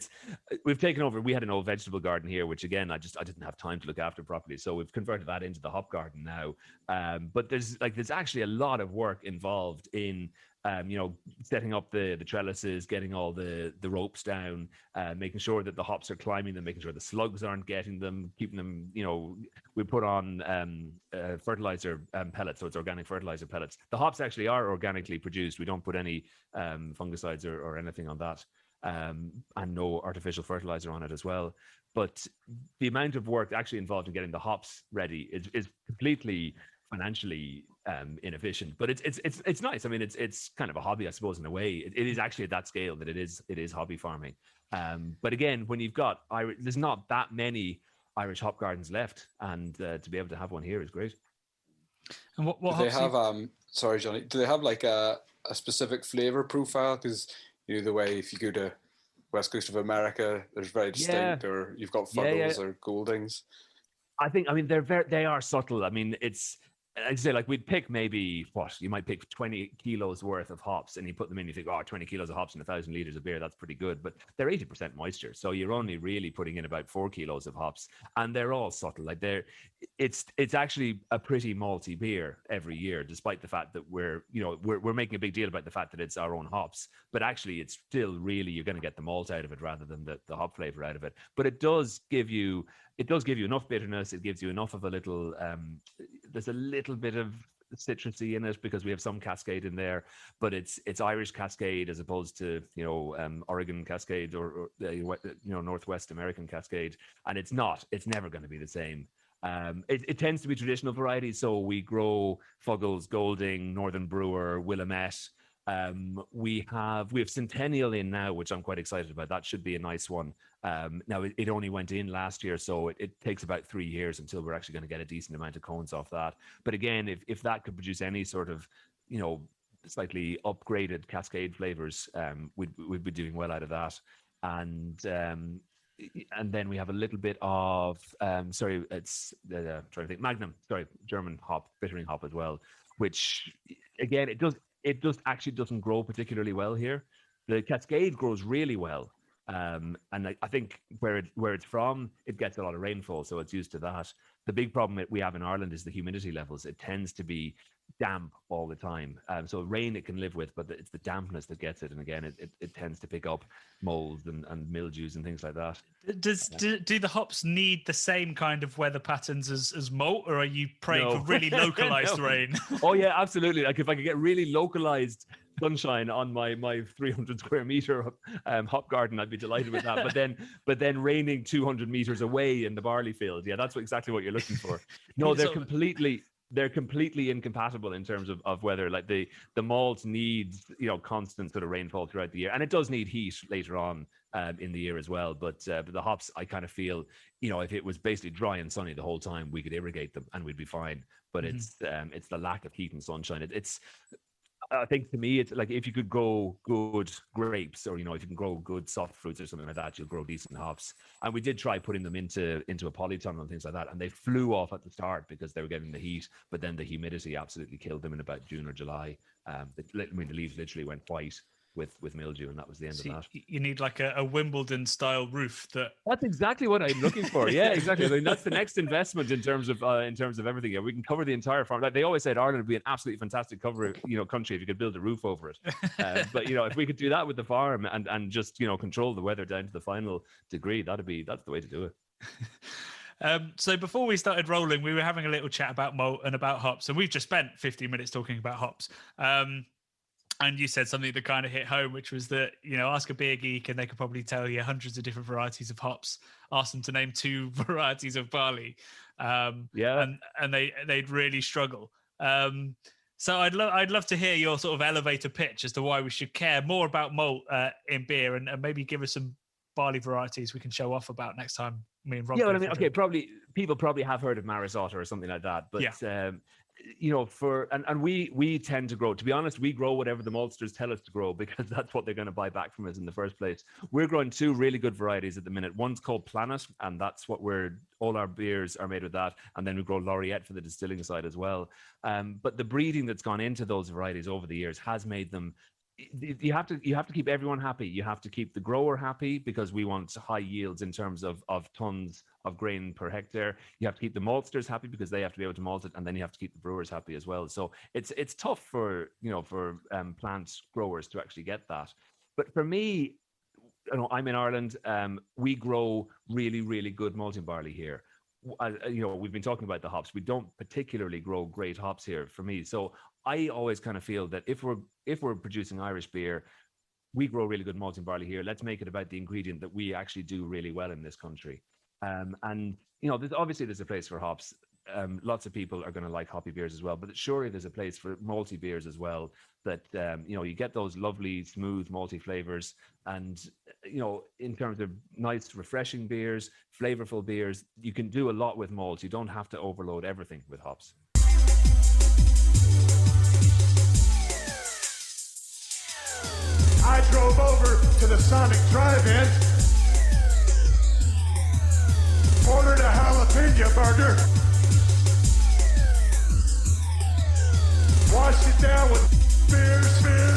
we've taken over. We had an old vegetable garden here, which again, I didn't have time to look after properly. So we've converted that into the hop garden now. But there's actually a lot of work involved in setting up the trellises, getting all the ropes down, making sure that the hops are climbing them, making sure the slugs aren't getting them, keeping them, we put on fertilizer pellets, so it's organic fertilizer pellets. The hops actually are organically produced. We don't put any fungicides or anything on that, and no artificial fertilizer on it as well. But the amount of work actually involved in getting the hops ready is completely financially inefficient, but it's nice. I mean, it's kind of a hobby, I suppose, in a way. It is actually at that scale that it is hobby farming. But again, when you've got there's not that many Irish hop gardens left, and to be able to have one here is great. And what do they have? Sorry, Johnny. Do they have like a specific flavor profile? Because the way if you go to West Coast of America, there's very distinct, or you've got Fuggles or Goldings. I mean, they are subtle. I mean, I'd say like we'd pick maybe you might pick 20 kilos worth of hops and you put them in, you think, 20 kilos of hops in 1,000 liters of beer, that's pretty good. But they're 80% moisture. So you're only really putting in about 4 kilos of hops, and they're all subtle. Like it's actually a pretty malty beer every year, despite the fact that we're making a big deal about the fact that it's our own hops, but actually it's still really, you're going to get the malt out of it rather than the hop flavor out of it. But it does give you enough bitterness. It gives you enough of a little, there's a little bit of citrusy in it because we have some Cascade in there, but it's Irish Cascade as opposed to, Oregon Cascade or Northwest American Cascade. And it's never going to be the same. It tends to be traditional varieties. So we grow Fuggles, Golding, Northern Brewer, Willamette. We have Centennial in now, which I'm quite excited about. That should be a nice one. Now it only went in last year, so it takes about 3 years until we're actually going to get a decent amount of cones off that. But again, if that could produce any sort of, slightly upgraded Cascade flavors, we'd be doing well out of that. And then we have a little bit of trying to think, Magnum, German hop, bittering hop as well, which again, it actually doesn't grow particularly well here. The Cascade grows really well. And I think where it's from, it gets a lot of rainfall, so it's used to that. The big problem that we have in Ireland is the humidity levels. It tends to be damp all the time. So rain it can live with, but it's the dampness that gets it. And again, it tends to pick up molds and mildews and things like that. Do the hops need the same kind of weather patterns as malt, or are you praying for really localized rain? Oh yeah, absolutely. Like if I could get really localized sunshine on my 300 square meter hop garden, I'd be delighted with that. But then raining 200 meters away in the barley field, that's exactly what you're looking for. No, they're completely they're completely incompatible in terms of whether like the malt needs, constant sort of rainfall throughout the year, and it does need heat later on in the year as well. But the hops, I kind of feel, if it was basically dry and sunny the whole time, we could irrigate them and we'd be fine. But it's the lack of heat and sunshine. I think to me, it's like if you could grow good grapes, or if you can grow good soft fruits or something like that, you'll grow decent hops. And we did try putting them into a polytunnel and things like that, and they flew off at the start because they were getting the heat, but then the humidity absolutely killed them in about June or July. The leaves literally went white with mildew, and that was the end of that. You need like a Wimbledon style roof. That's exactly what I'm looking for. Yeah, exactly. I mean, that's the next investment in terms of everything. Yeah, we can cover the entire farm. Like they always said, Ireland would be an absolutely fantastic country if you could build a roof over it. But if we could do that with the farm and just control the weather down to the final degree, that's the way to do it. So before we started rolling, we were having a little chat about malt and about hops, and we've just spent 15 minutes talking about hops. And you said something that kind of hit home, which was that, ask a beer geek and they could probably tell you hundreds of different varieties of hops. Ask them to name 2 varieties of barley. And they'd really struggle. So I'd love to hear your sort of elevator pitch as to why we should care more about malt in beer, and maybe give us some barley varieties we can show off about next time me and Rob. Yeah, well, I mean, okay, people probably have heard of Maris Otter or something like that, but we tend to grow. To be honest, we grow whatever the maltsters tell us to grow, because that's what they're going to buy back from us in the first place. We're growing 2 really good varieties at the minute. One's called Planet, and that's what all our beers are made with that. And then we grow Laureate for the distilling side as well. But the breeding that's gone into those varieties over the years has made them. You have to keep everyone happy. You have to keep the grower happy, because we want high yields in terms of tons of grain per hectare. You have to keep the maltsters happy, because they have to be able to malt it, and then you have to keep the brewers happy as well. So it's tough for plant growers to actually get that. But for me, I'm in Ireland. We grow really, really good malting barley here. We've been talking about the hops. We don't particularly grow great hops here for me. So I always kind of feel that if we're producing Irish beer, we grow really good malting barley here. Let's make it about the ingredient that we actually do really well in this country. And there's a place for hops. Lots of people are going to like hoppy beers as well, but surely there's a place for malty beers as well. That you get those lovely, smooth, malty flavors, and in terms of nice, refreshing beers, flavorful beers, you can do a lot with malt. You don't have to overload everything with hops. I drove over to the Sonic Drive-In, ordered a jalapeno burger, washed it down with beers, beer,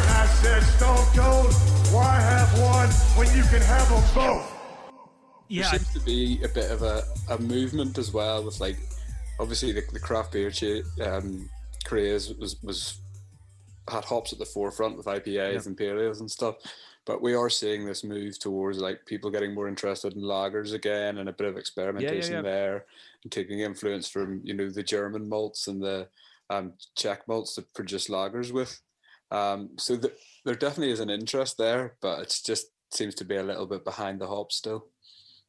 I said, Stone Cold, why have one when you can have them both? Yeah, there seems to be a bit of a movement as well with, like, obviously the craft beer craze had hops at the forefront with IPAs, imperials and stuff, but we are seeing this move towards, like, people getting more interested in lagers again, and a bit of experimentation there, and taking influence from the German malts and the Czech malts to produce lagers with. So there definitely is an interest there, but it just seems to be a little bit behind the hops still.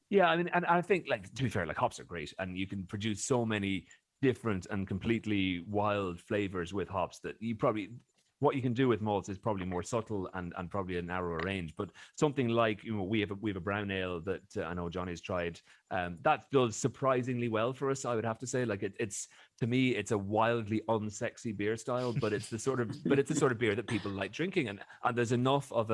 Yeah, I mean, and I think, like, to be fair, like, hops are great, and you can produce so many different and completely wild flavors with hops that what you can do with malts is probably more subtle and probably a narrower range. But something like, we have a brown ale that I know Johnny's tried, that does surprisingly well for us, I would have to say. Like, it's to me, it's a wildly unsexy beer style, but it's the sort of beer that people like drinking, and there's enough of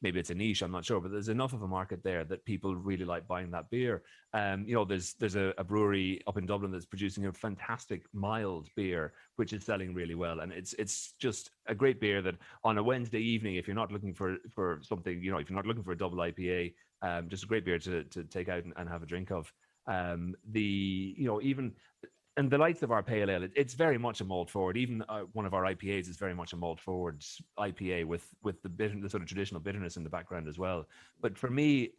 maybe it's a niche, I'm not sure, but there's enough of a market there that people really like buying that beer. There's a brewery up in Dublin that's producing a fantastic mild beer, which is selling really well, and it's just a great beer that on a Wednesday evening, if you're not looking for something, if you're not looking for a double IPA, just a great beer to take out and have a drink of. And the likes of our pale ale, it's very much a malt forward. Even one of our IPAs is very much a malt forward IPA with the sort of traditional bitterness in the background as well. But for me,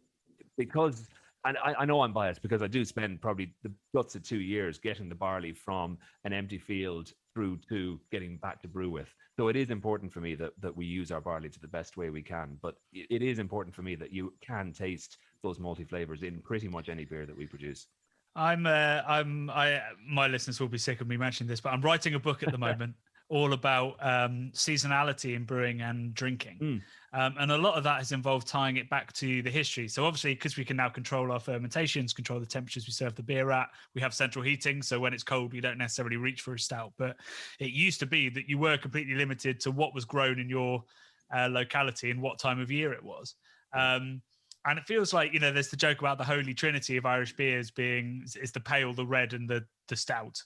because And I know I'm biased because I do spend probably the guts of 2 years getting the barley from an empty field through to getting back to brew with. So it is important for me that we use our barley to the best way we can. But it is important for me that you can taste those malty flavors in pretty much any beer that we produce. My listeners will be sick of me mentioning this, but I'm writing a book at the moment all about seasonality in brewing and drinking. And a lot of that has involved tying it back to the history. So obviously, because we can now control our fermentations, control the temperatures we serve the beer at, we have central heating. So when it's cold, we don't necessarily reach for a stout. But it used to be that you were completely limited to what was grown in your locality and what time of year it was. And it feels like, there's the joke about the holy trinity of Irish beers is the pale, the red, and the stout.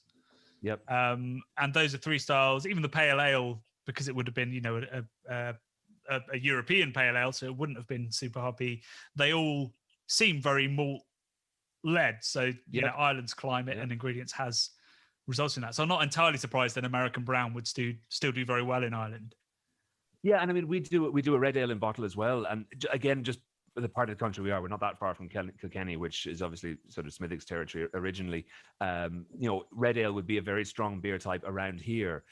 Yep. And those are three styles. Even the pale ale, because it would have been, a European pale ale, so it wouldn't have been super hoppy. They all seem very malt led. So, Ireland's climate and ingredients has results in that. So I'm not entirely surprised that American brown would still do very well in Ireland. Yeah, and I mean we do a red ale in bottle as well. And again, just the part of the country we're not that far from Kilkenny, which is obviously sort of Smithwick's territory originally. Red ale would be a very strong beer type around here.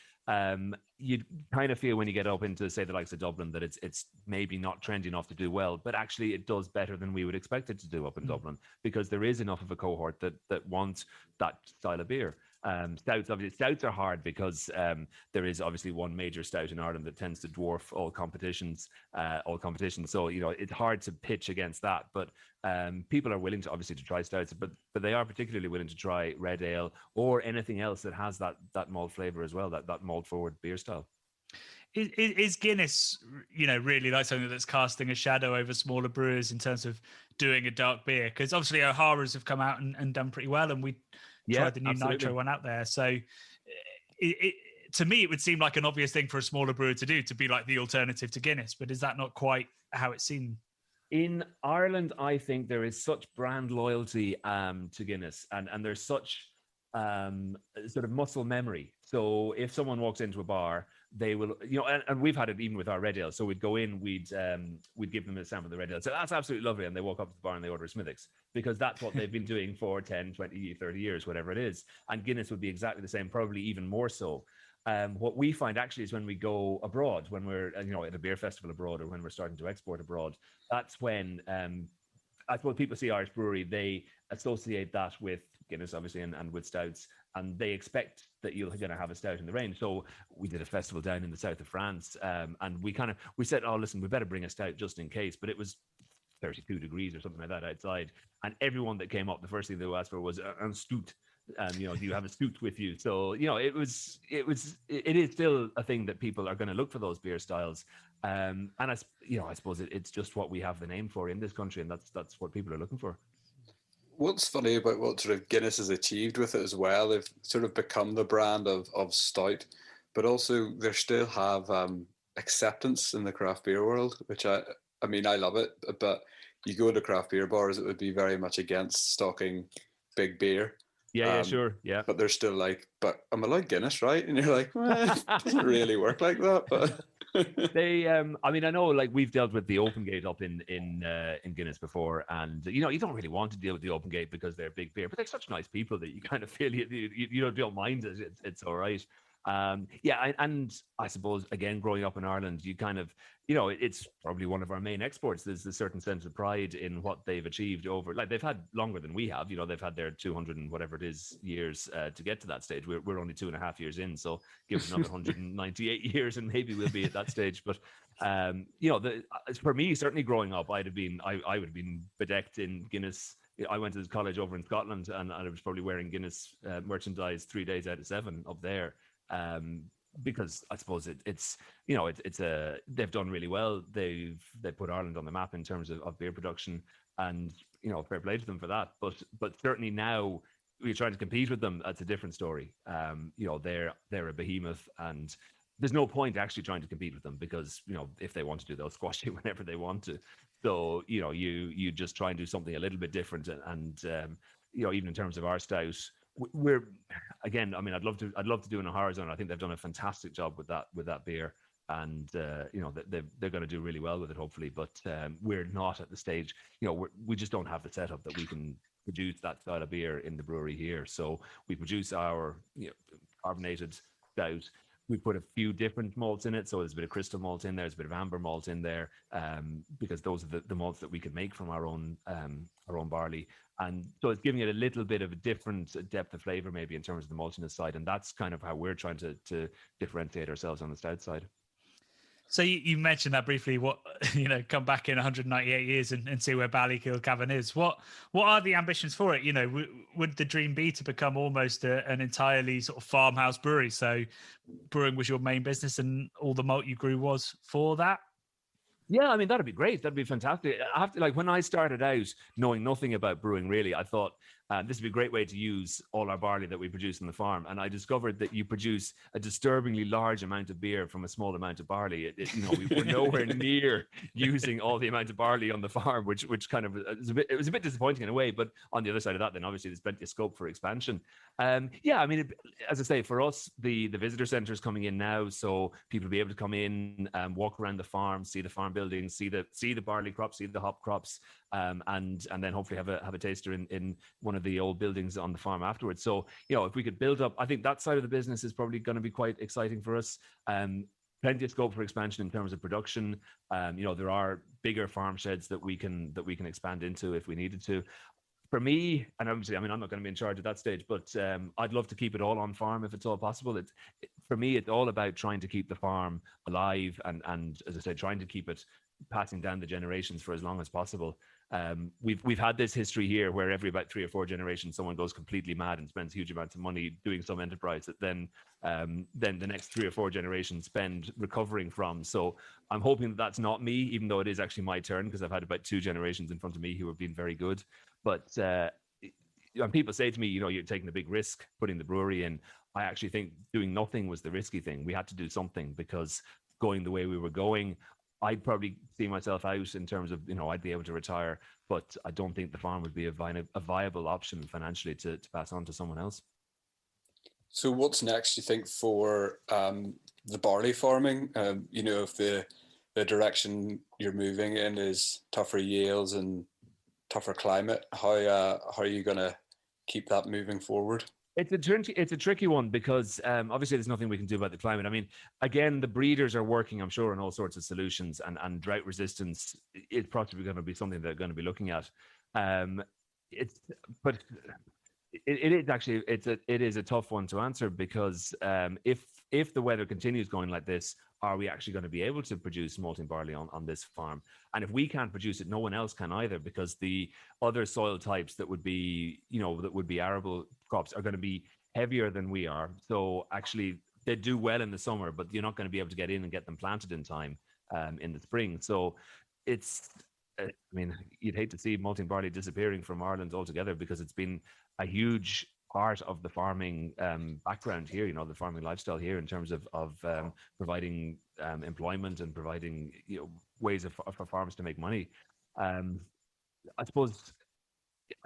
You kind of feel when you get up into, say, the likes of Dublin that it's maybe not trendy enough to do well, but actually it does better than we would expect it to do up in Dublin, because there is enough of a cohort that wants that style of beer. Stouts are hard because there is obviously one major stout in Ireland that tends to dwarf all competitions. So it's hard to pitch against that, but people are willing to obviously to try stouts, but they are particularly willing to try red ale or anything else that has that malt flavor as well, that malt forward beer style. Is Guinness, really like something that's casting a shadow over smaller brewers in terms of doing a dark beer? Because obviously O'Hara's have come out and done pretty well, and we tried the new Nitro one out there. So to me, it would seem like an obvious thing for a smaller brewer to do, to be like the alternative to Guinness. But is that not quite how it seemed? In Ireland, I think there is such brand loyalty to Guinness, and there's such sort of muscle memory. So if someone walks into a bar, they will, and we've had it even with our red ale. So we'd go in, we'd give them a sample of the red ale. So that's absolutely lovely. And they walk up to the bar and they order a Smithwick's, because that's what they've been doing for 10, 20, 30 years, whatever it is. And Guinness would be exactly the same, probably even more so. What we find actually is when we go abroad, when we're, at a beer festival abroad, or when we're starting to export abroad, that's when, I suppose people see Irish brewery, they associate that with Guinness, obviously, and with stouts, and they expect that you're going to have a stout in the range. So we did a festival down in the south of France, and we said, oh, listen, we better bring a stout just in case. But it was 32 degrees or something like that outside, and everyone that came up, the first thing they asked for was a stout. Do you have a stout with you? So it is still a thing that people are going to look for those beer styles, and I suppose it's just what we have the name for in this country, and that's what people are looking for. What's funny about what sort of Guinness has achieved with it as well, they've sort of become the brand of stout, but also they still have acceptance in the craft beer world, which I love it, but you go to craft beer bars, it would be very much against stocking big beer. Yeah, sure. Yeah. But they're still like, but I'm allowed Guinness, right? And you're like, well, it doesn't really work like that. But they, I know, like, we've dealt with the open gate up in Guinness before, and you don't really want to deal with the open gate because they're big beer, but they're such nice people that you kind of feel you don't mind it. It's all right. And I suppose, again, growing up in Ireland, you kind of, it's probably one of our main exports. There's a certain sense of pride in what they've achieved over, like, they've had longer than we have. They've had their 200 and whatever it is years to get to that stage. We're only 2.5 years in, so give us another 198 years and maybe we'll be at that stage. But for me, certainly growing up, I would have been bedecked in Guinness. I went to college over in Scotland, and I was probably wearing Guinness merchandise 3 days out of 7 up there. Because I suppose they've done really well. They put Ireland on the map in terms of beer production, and fair play to them for that. But certainly now we're trying to compete with them. That's a different story. They're a behemoth, and there's no point actually trying to compete with them, because if they want to do, they'll squash you whenever they want to. So you just try and do something a little bit different, and even in terms of our stout, we're, again, I'd love to do an O'Hara's. I think they've done a fantastic job with that beer. and they're going to do really well with it, hopefully. But we're not at the stage, we just don't have the setup that we can produce that style of beer in the brewery here. So we produce our carbonated stout. We put a few different malts in it. So there's a bit of crystal malt in there, there's a bit of amber malt in there, because those are the malts that we can make from our own barley. And so it's giving it a little bit of a different depth of flavor, maybe in terms of the maltiness side. And that's kind of how we're trying to differentiate ourselves on the stout side. So you mentioned that briefly, come back in 198 years and see where Ballykilcavan is. What are the ambitions for it? Would the dream be to become almost an entirely sort of farmhouse brewery? So brewing was your main business and all the malt you grew was for that? Yeah, I mean, that'd be great. That'd be fantastic. I have to, when I started out knowing nothing about brewing, really, I thought this would be a great way to use all our barley that we produce on the farm. And I discovered that you produce a disturbingly large amount of beer from a small amount of barley. We were nowhere near using all the amount of barley on the farm, which kind of it was a bit disappointing in a way. But on the other side of that, then obviously there's plenty of scope for expansion. Yeah, I mean, as I say, for us, the visitor center is coming in now, so people will be able to come in, walk around the farm, see the farm buildings, see the barley crops, see the hop crops, and then hopefully have a taster in one of the old buildings on the farm afterwards. So if we could build up, I think that side of the business is probably going to be quite exciting for us. Plenty of scope for expansion in terms of production. There are bigger farm sheds that we can expand into if we needed to. For me, and obviously, I mean, I'm not going to be in charge at that stage, but I'd love to keep it all on farm if it's all possible. For me, it's all about trying to keep the farm alive and as I said, trying to keep it passing down the generations for as long as possible. We've had this history here where every about 3 or 4 generations, someone goes completely mad and spends huge amounts of money doing some enterprise that then the next 3 or 4 generations spend recovering from. So I'm hoping that that's not me, even though it is actually my turn, because I've had about 2 generations in front of me who have been very good. But when people say to me, you're taking a big risk putting the brewery in, I actually think doing nothing was the risky thing. We had to do something, because going the way we were going, I'd probably see myself out in terms of, I'd be able to retire, but I don't think the farm would be a viable option financially to pass on to someone else. So what's next, do you think, for the barley farming? If the direction you're moving in is tougher yields and tougher climate, how are you going to keep that moving forward? It's a tricky one, because obviously there's nothing we can do about the climate. I mean, again, the breeders are working, I'm sure, on all sorts of solutions, and drought resistance is probably going to be something they're going to be looking at. It is a tough one to answer, because if the weather continues going like this, are we actually going to be able to produce malting barley on this farm? And if we can't produce it, no one else can either, because the other soil types that would be arable crops are going to be heavier than we are. So actually they do well in the summer, but you're not going to be able to get in and get them planted in time in the spring. So it's, I mean, you'd hate to see malting barley disappearing from Ireland altogether, because it's been a huge part of the farming background here, the farming lifestyle here, in terms of providing employment and providing ways for farmers to make money. I suppose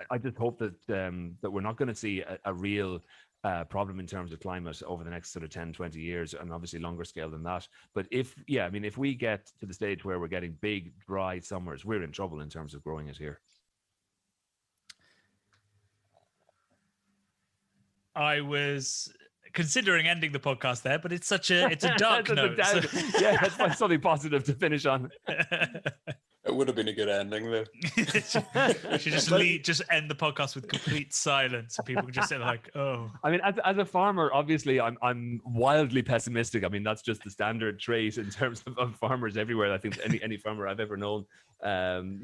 I just hope that we're not going to see a real problem in terms of climate over the next sort of 10, 20 years, and obviously longer scale than that. But if we get to the stage where we're getting big, dry summers, we're in trouble in terms of growing it here. I was considering ending the podcast there, but it's a dark note. Yeah, let's find something positive to finish on. It would have been a good ending, though. We should just end the podcast with complete silence, and people can just say like, "Oh." I mean, as a farmer, obviously, I'm wildly pessimistic. I mean, that's just the standard trait in terms of farmers everywhere. I think any farmer I've ever known, and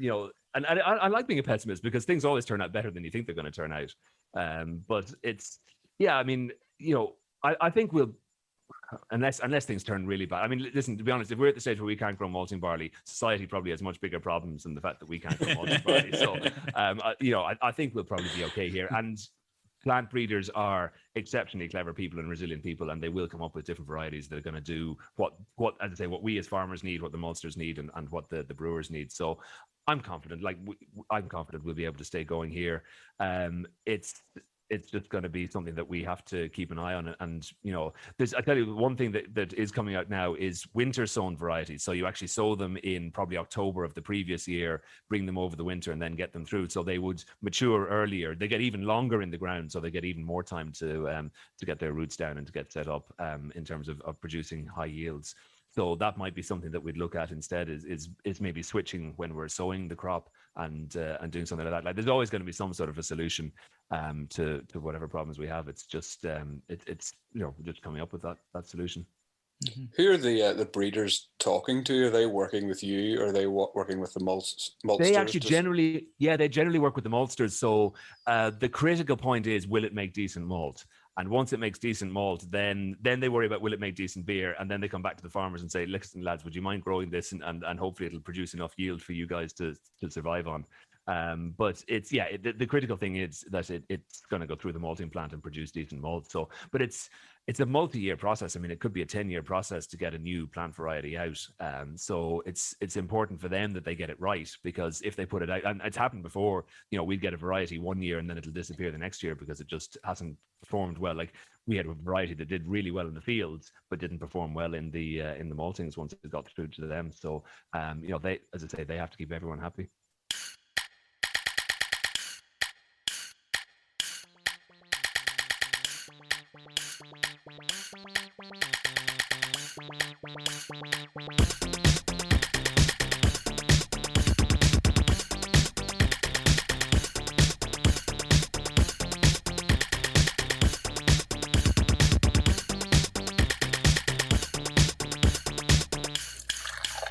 I like being a pessimist, because things always turn out better than you think they're going to turn out. But it's, I mean, I think we'll, unless things turn really bad. I mean, listen, to be honest, if we're at the stage where we can't grow malting barley, society probably has much bigger problems than the fact that we can't grow malting barley. So, I think we'll probably be okay here. And plant breeders are exceptionally clever people and resilient people, and they will come up with different varieties that are going to do what as I say, what we as farmers need, what the maltsters need, and what the brewers need. So I'm confident. I'm confident we'll be able to stay going here. it's just going to be something that we have to keep an eye on. And I tell you, one thing that is coming out now is winter sown varieties. So you actually sow them in probably October of the previous year, bring them over the winter, and then get them through. So they would mature earlier. They get even longer in the ground, so they get even more time to get their roots down and to get set up in terms of producing high yields. So that might be something that we'd look at instead. Is maybe switching when we're sowing the crop and doing something like that. Like, there's always going to be some sort of a solution to whatever problems we have. It's just it's just coming up with that solution. Mm-hmm. Who are the breeders talking to? Are they working with you, or are they working with the maltsters? They actually generally work with the maltsters. So the critical point is, will it make decent malt? And once it makes decent malt, then they worry about, will it make decent beer? And then they come back to the farmers and say, listen, lads, would you mind growing this? And hopefully it'll produce enough yield for you guys to survive on. But it's, the critical thing is that it's going to go through the malting plant and produce decent malt. So, but it's a multi-year process. I mean, it could be a 10-year process to get a new plant variety out. So it's important for them that they get it right, because if they put it out, and it's happened before, we'd get a variety one year and then it'll disappear the next year because it just hasn't performed well. Like, we had a variety that did really well in the fields, but didn't perform well in the maltings once it got through to them. So, they, as I say, they have to keep everyone happy.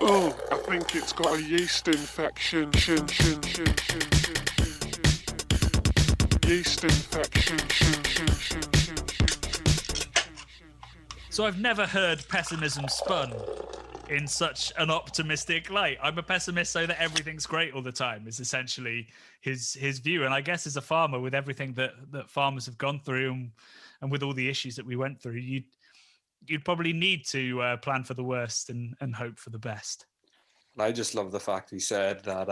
Oh, I think it's got a yeast infection. Yeast infection. So I've never heard pessimism spun in such an optimistic light. I'm a pessimist so that everything's great all the time is essentially his view. And I guess as a farmer, with everything that farmers have gone through and with all the issues that we went through, you'd probably need to plan for the worst and hope for the best. I just love the fact he said that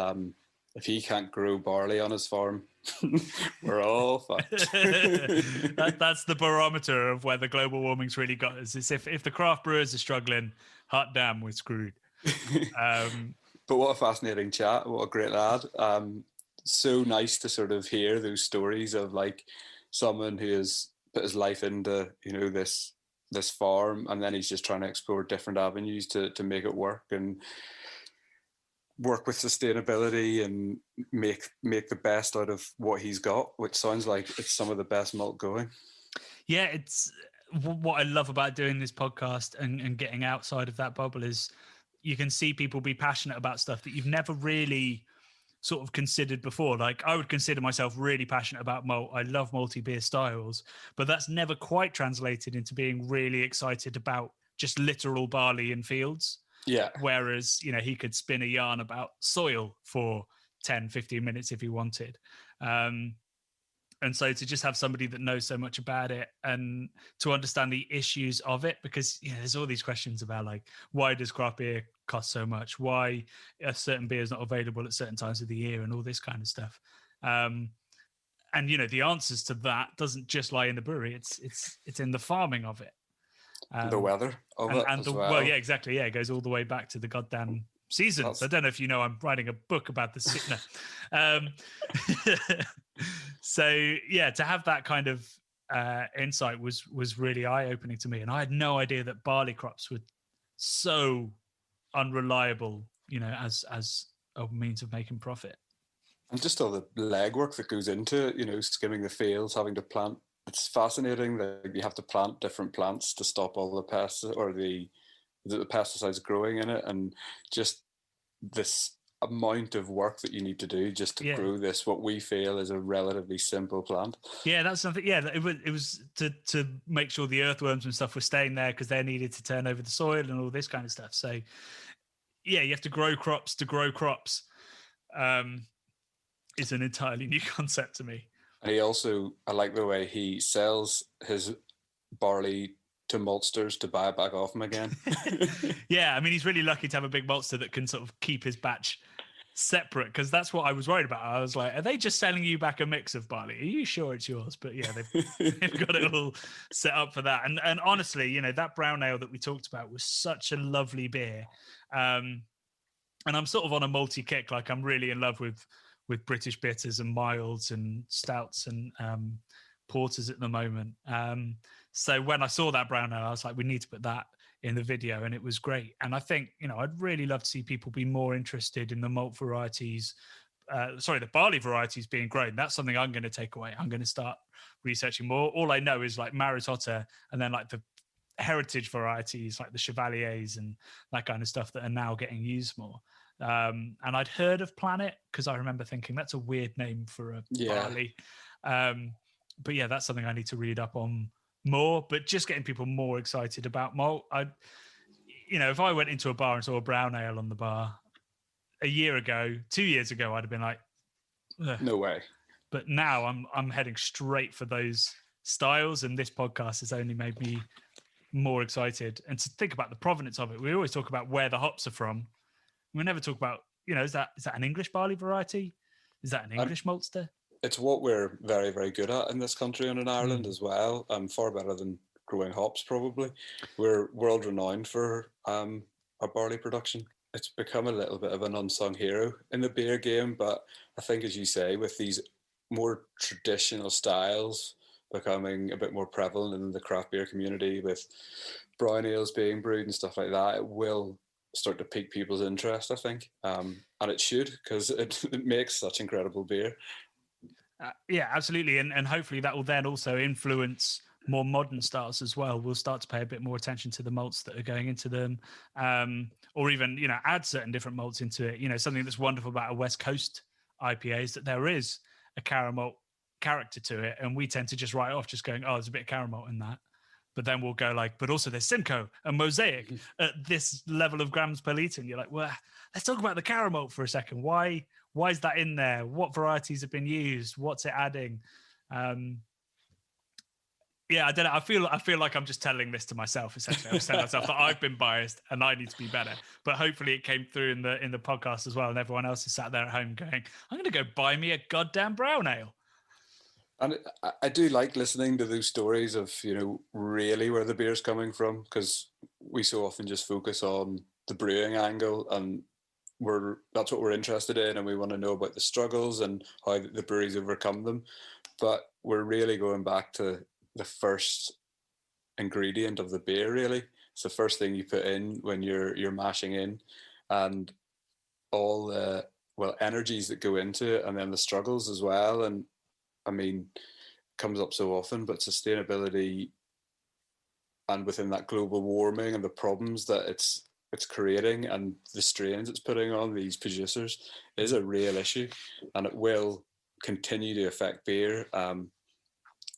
if he can't grow barley on his farm, we're all fucked. That's the barometer of whether global warming's really got us. Is if the craft brewers are struggling, hot damn, we're screwed. But what a fascinating chat. What a great lad. So nice to sort of hear those stories of like someone who has put his life into, this farm, and then he's just trying to explore different avenues to make it work and work with sustainability and make the best out of what he's got, which sounds like it's some of the best malt going. Yeah, it's what I love about doing this podcast and getting outside of that bubble is you can see people be passionate about stuff that you've never really sort of considered before. Like, I would consider myself really passionate about malt. I love malty beer styles, but that's never quite translated into being really excited about just literal barley in fields. Yeah. Whereas, he could spin a yarn about soil for 10, 15 minutes if he wanted. And so to just have somebody that knows so much about it and to understand the issues of it, because there's all these questions about like, why does craft beer cost so much? Why a certain beer is not available at certain times of the year and all this kind of stuff. And the answers to that doesn't just lie in the brewery. It's in the farming of it. The weather of it as well. Yeah, exactly. Yeah, it goes all the way back to the goddamn seasons. I don't know if you know, I'm writing a book about the season. So yeah, to have that kind of insight was really eye-opening to me, and I had no idea that barley crops were so unreliable, as a means of making profit. And just all the legwork that goes into it, skimming the fields, having to plant. It's fascinating that you have to plant different plants to stop all the pests or the pesticides growing in it, and just this amount of work that you need to do just to grow this, what we feel is a relatively simple plant. Yeah, that's something. Yeah, it was to make sure the earthworms and stuff were staying there because they needed to turn over the soil and all this kind of stuff. So yeah, you have to grow crops to grow crops. It's an entirely new concept to me. And he also, I like the way he sells his barley to maltsters to buy it back off him again. Yeah, I mean, he's really lucky to have a big maltster that can sort of keep his batch separate, because that's what I was worried about. I was like, are they just selling you back a mix of barley? Are you sure it's yours? But yeah, they've got it all set up for that. And honestly, you know, that brown ale that we talked about was such a lovely beer. And I'm sort of on a multi kick. Like, I'm really in love with British bitters and milds and stouts and porters at the moment. So when I saw that brown ale, I was like, we need to put that in the video, and it was great. And I think, you know, I'd really love to see people be more interested in the malt varieties, the barley varieties being grown. That's something I'm going to take away. I'm going to start researching more. All I know is like Maris Otter, and then like the heritage varieties like the Chevaliers and that kind of stuff that are now getting used more. And I'd heard of Planet because I remember thinking that's a weird name for a barley. But yeah, that's something I need to read up on more. But just getting people more excited about malt. If I went into a bar and saw a brown ale on the bar a year ago, 2 years ago, I'd have been like, ugh. No way. But now I'm heading straight for those styles, and this podcast has only made me more excited. And to think about the provenance of it, we always talk about where the hops are from. We never talk about, is that an English barley variety? Is that an English maltster? It's what we're very, very good at in this country and in Ireland as well. Far better than growing hops, probably. We're world renowned for our barley production. It's become a little bit of an unsung hero in the beer game, but I think, as you say, with these more traditional styles becoming a bit more prevalent in the craft beer community, with brown ales being brewed and stuff like that, it will start to pique people's interest, I think. And it should, because it makes such incredible beer. Yeah, absolutely. And hopefully that will then also influence more modern styles as well. We'll start to pay a bit more attention to the malts that are going into them, or even, add certain different malts into it. Something that's wonderful about a West Coast IPA is that there is a caramel character to it. And we tend to just write off just going, oh, there's a bit of caramel in that. But then we'll go like, but also there's Simcoe and Mosaic at this level of grams per litre. And you're like, well, let's talk about the caramel for a second. Why is that in there? What varieties have been used? What's it adding? Yeah, I don't know. I feel like I'm just telling this to myself, essentially. I'm telling myself that I've been biased and I need to be better. But hopefully it came through in the podcast as well. And everyone else is sat there at home going, I'm going to go buy me a goddamn brown ale. And I do like listening to those stories of, really where the beer's coming from, because we so often just focus on the brewing angle, and that's what we're interested in, and we want to know about the struggles and how the breweries overcome them. But we're really going back to the first ingredient of the beer, really. It's the first thing you put in when you're mashing in, and all the energies that go into it, and then the struggles as well. And I mean, comes up so often, but sustainability, and within that global warming and the problems that it's creating and the strains it's putting on these producers is a real issue, and it will continue to affect beer.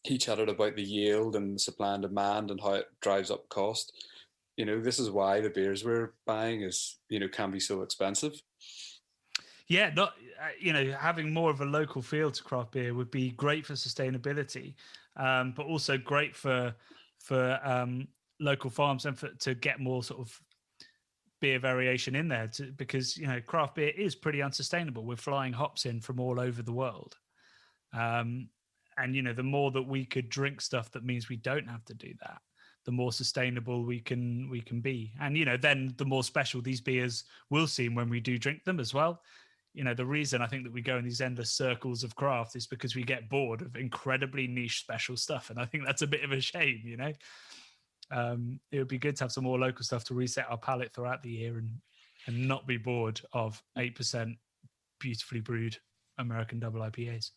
He chatted about the yield and supply and demand and how it drives up cost. This is why the beers we're buying can be so expensive. Yeah, having more of a local feel to craft beer would be great for sustainability, but also great for local farms and to get more sort of beer variation in there. Because craft beer is pretty unsustainable. We're flying hops in from all over the world, and the more that we could drink stuff that means we don't have to do that, the more sustainable we can be, and then the more special these beers will seem when we do drink them as well. The reason I think that we go in these endless circles of craft is because we get bored of incredibly niche special stuff. And I think that's a bit of a shame, It would be good to have some more local stuff to reset our palate throughout the year and not be bored of 8% beautifully brewed American double IPAs.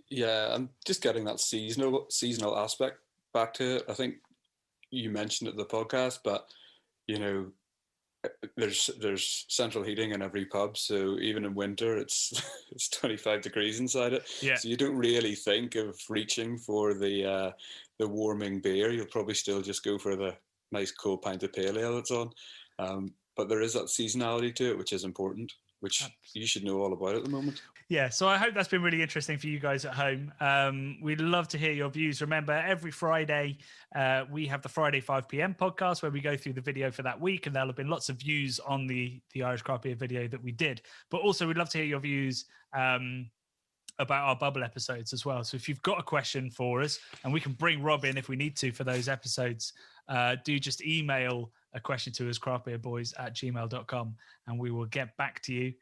Yeah, and just getting that seasonal aspect back to it. I think you mentioned it in the podcast, but, there's central heating in every pub, so even in winter it's 25 degrees inside it. Yeah. So you don't really think of reaching for the warming beer. You'll probably still just go for the nice cold pint of pale ale that's on. But there is that seasonality to it, which is important, which you should know all about at the moment. Yeah, so I hope that's been really interesting for you guys at home. We'd love to hear your views. Remember, every Friday, we have the Friday 5 p.m. podcast where we go through the video for that week, and there'll have been lots of views on the Irish Craft Beer video that we did. But also, we'd love to hear your views about our bubble episodes as well. So if you've got a question for us, and we can bring Rob in if we need to for those episodes, do just email a question to us, craftbeerboys@gmail.com, and we will get back to you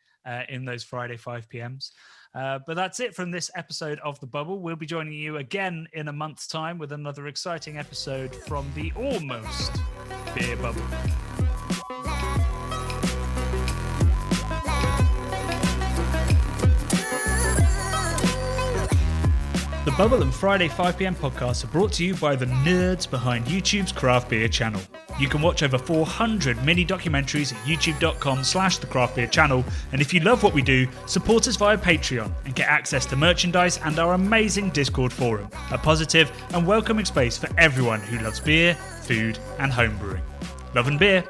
in those Friday 5 p.m s. But that's it from this episode of The Bubble. We'll be joining you again in a month's time with another exciting episode from the Almost Beer Bubble. The Bubble and Friday 5 p.m. podcasts are brought to you by the nerds behind YouTube's Craft Beer channel. You can watch over 400 mini documentaries at youtube.com/the Craft Beer channel. And if you love what we do, support us via Patreon and get access to merchandise and our amazing Discord forum, a positive and welcoming space for everyone who loves beer, food, and homebrewing. Love and beer.